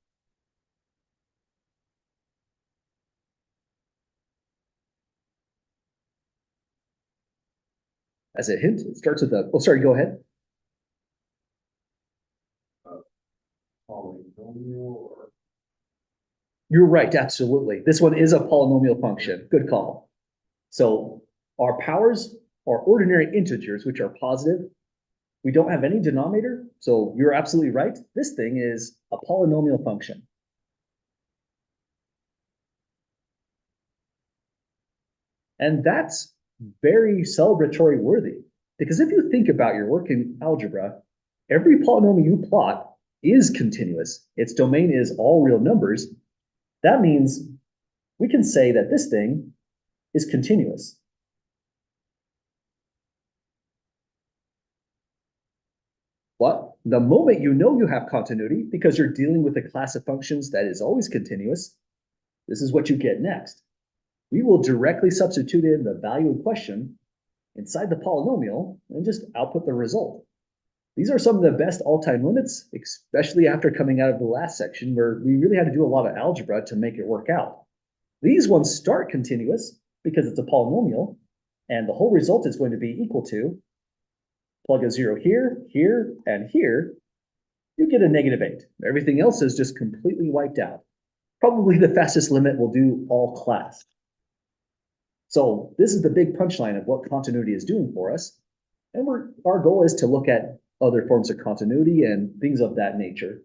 As a hint, it starts with a, oh, sorry, go ahead. Polynomial or You're right, absolutely. This one is a polynomial function. Good call. So our powers are ordinary integers, which are positive. We don't have any denominator, so you're absolutely right. This thing is a polynomial function. And that's very celebratory worthy, because if you think about your work in algebra, every polynomial you plot is continuous. Its domain is all real numbers. That means we can say that this thing is continuous. But the moment you know you have continuity, because you're dealing with a class of functions that is always continuous, this is what you get next. We will directly substitute in the value in question inside the polynomial and just output the result. These are some of the best all-time limits, especially after coming out of the last section where we really had to do a lot of algebra to make it work out. These ones start continuous because it's a polynomial, and the whole result is going to be equal to, plug a 0 here, here, and here, you get a -8. Everything else is just completely wiped out. Probably the fastest limit will do all class. So this is the big punchline of what continuity is doing for us. And our goal is to look at other forms of continuity and things of that nature.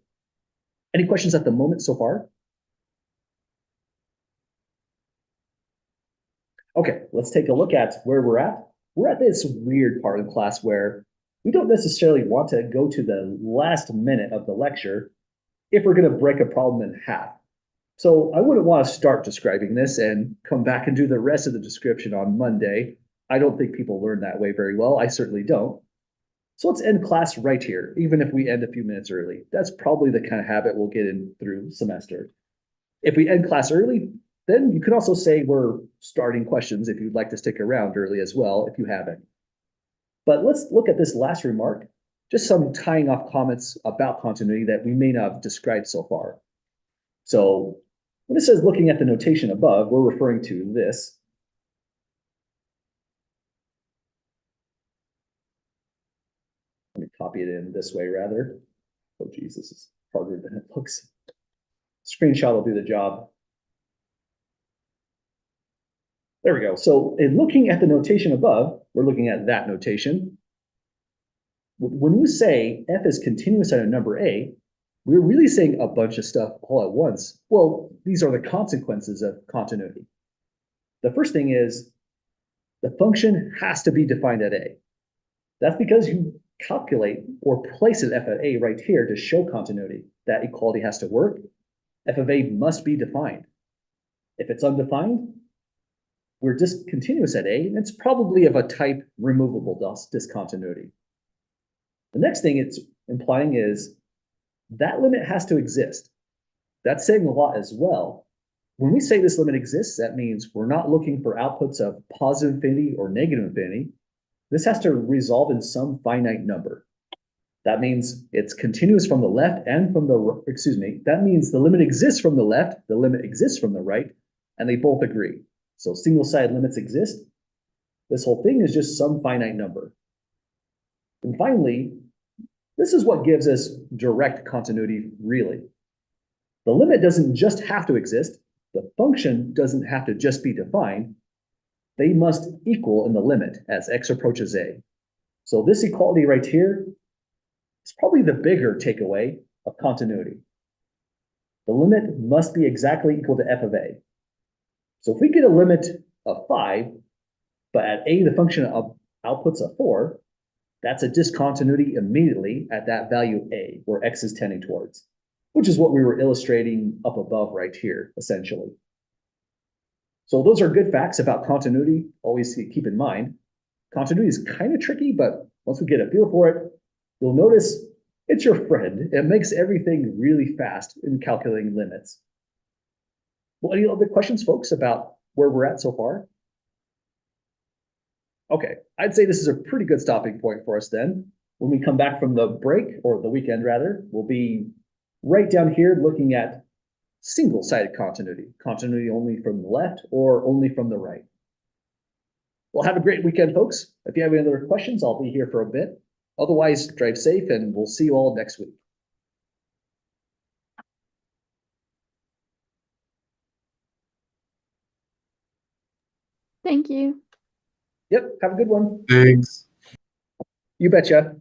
Any questions at the moment so far? Okay, let's take a look at where we're at. We're at this weird part of the class where we don't necessarily want to go to the last minute of the lecture if we're going to break a problem in half. So I wouldn't want to start describing this and come back and do the rest of the description on Monday. I don't think people learn that way very well. I certainly don't. So let's end class right here, even if we end a few minutes early. That's probably the kind of habit we'll get in through semester. If we end class early, then you could also say we're starting questions if you'd like to stick around early as well, if you haven't. But let's look at this last remark, just some tying off comments about continuity that we may not have described so far. So when it says looking at the notation above, we're referring to this. Let me copy it in this way rather. Oh geez, this is harder than it looks. Screenshot will do the job. There we go. So in looking at the notation above, we're looking at that notation. When you say f is continuous at a number a, we're really saying a bunch of stuff all at once. Well, these are the consequences of continuity. The first thing is the function has to be defined at a. That's because you calculate or place an f at a right here to show continuity. That equality has to work. F of a must be defined. If it's undefined, we're discontinuous at a, and it's probably of a type removable discontinuity. The next thing it's implying is that limit has to exist. That's saying a lot as well. When we say this limit exists, that means we're not looking for outputs of positive infinity or negative infinity. This has to resolve in some finite number. That means it's continuous from the left and from the, that means the limit exists from the left, the limit exists from the right, and they both agree. So single-sided limits exist. This whole thing is just some finite number. And finally, this is what gives us direct continuity, really. The limit doesn't just have to exist. The function doesn't have to just be defined. They must equal in the limit as x approaches a. So this equality right here is probably the bigger takeaway of continuity. The limit must be exactly equal to f of a. So if we get a limit of 5, but at a the function of outputs a 4, that's a discontinuity immediately at that value a, where x is tending towards, which is what we were illustrating up above right here, essentially. So those are good facts about continuity. Always keep in mind. Continuity is kind of tricky, but once we get a feel for it, you'll notice it's your friend. It makes everything really fast in calculating limits. Well, any other questions, folks, about where we're at so far? Okay, I'd say this is a pretty good stopping point for us then. When we come back from the break, or the weekend rather, we'll be right down here looking at single-sided continuity. Continuity only from the left or only from the right. Well, have a great weekend, folks. If you have any other questions, I'll be here for a bit. Otherwise, drive safe and we'll see you all next week. Thank you. Yep, have a good one. Thanks. You betcha.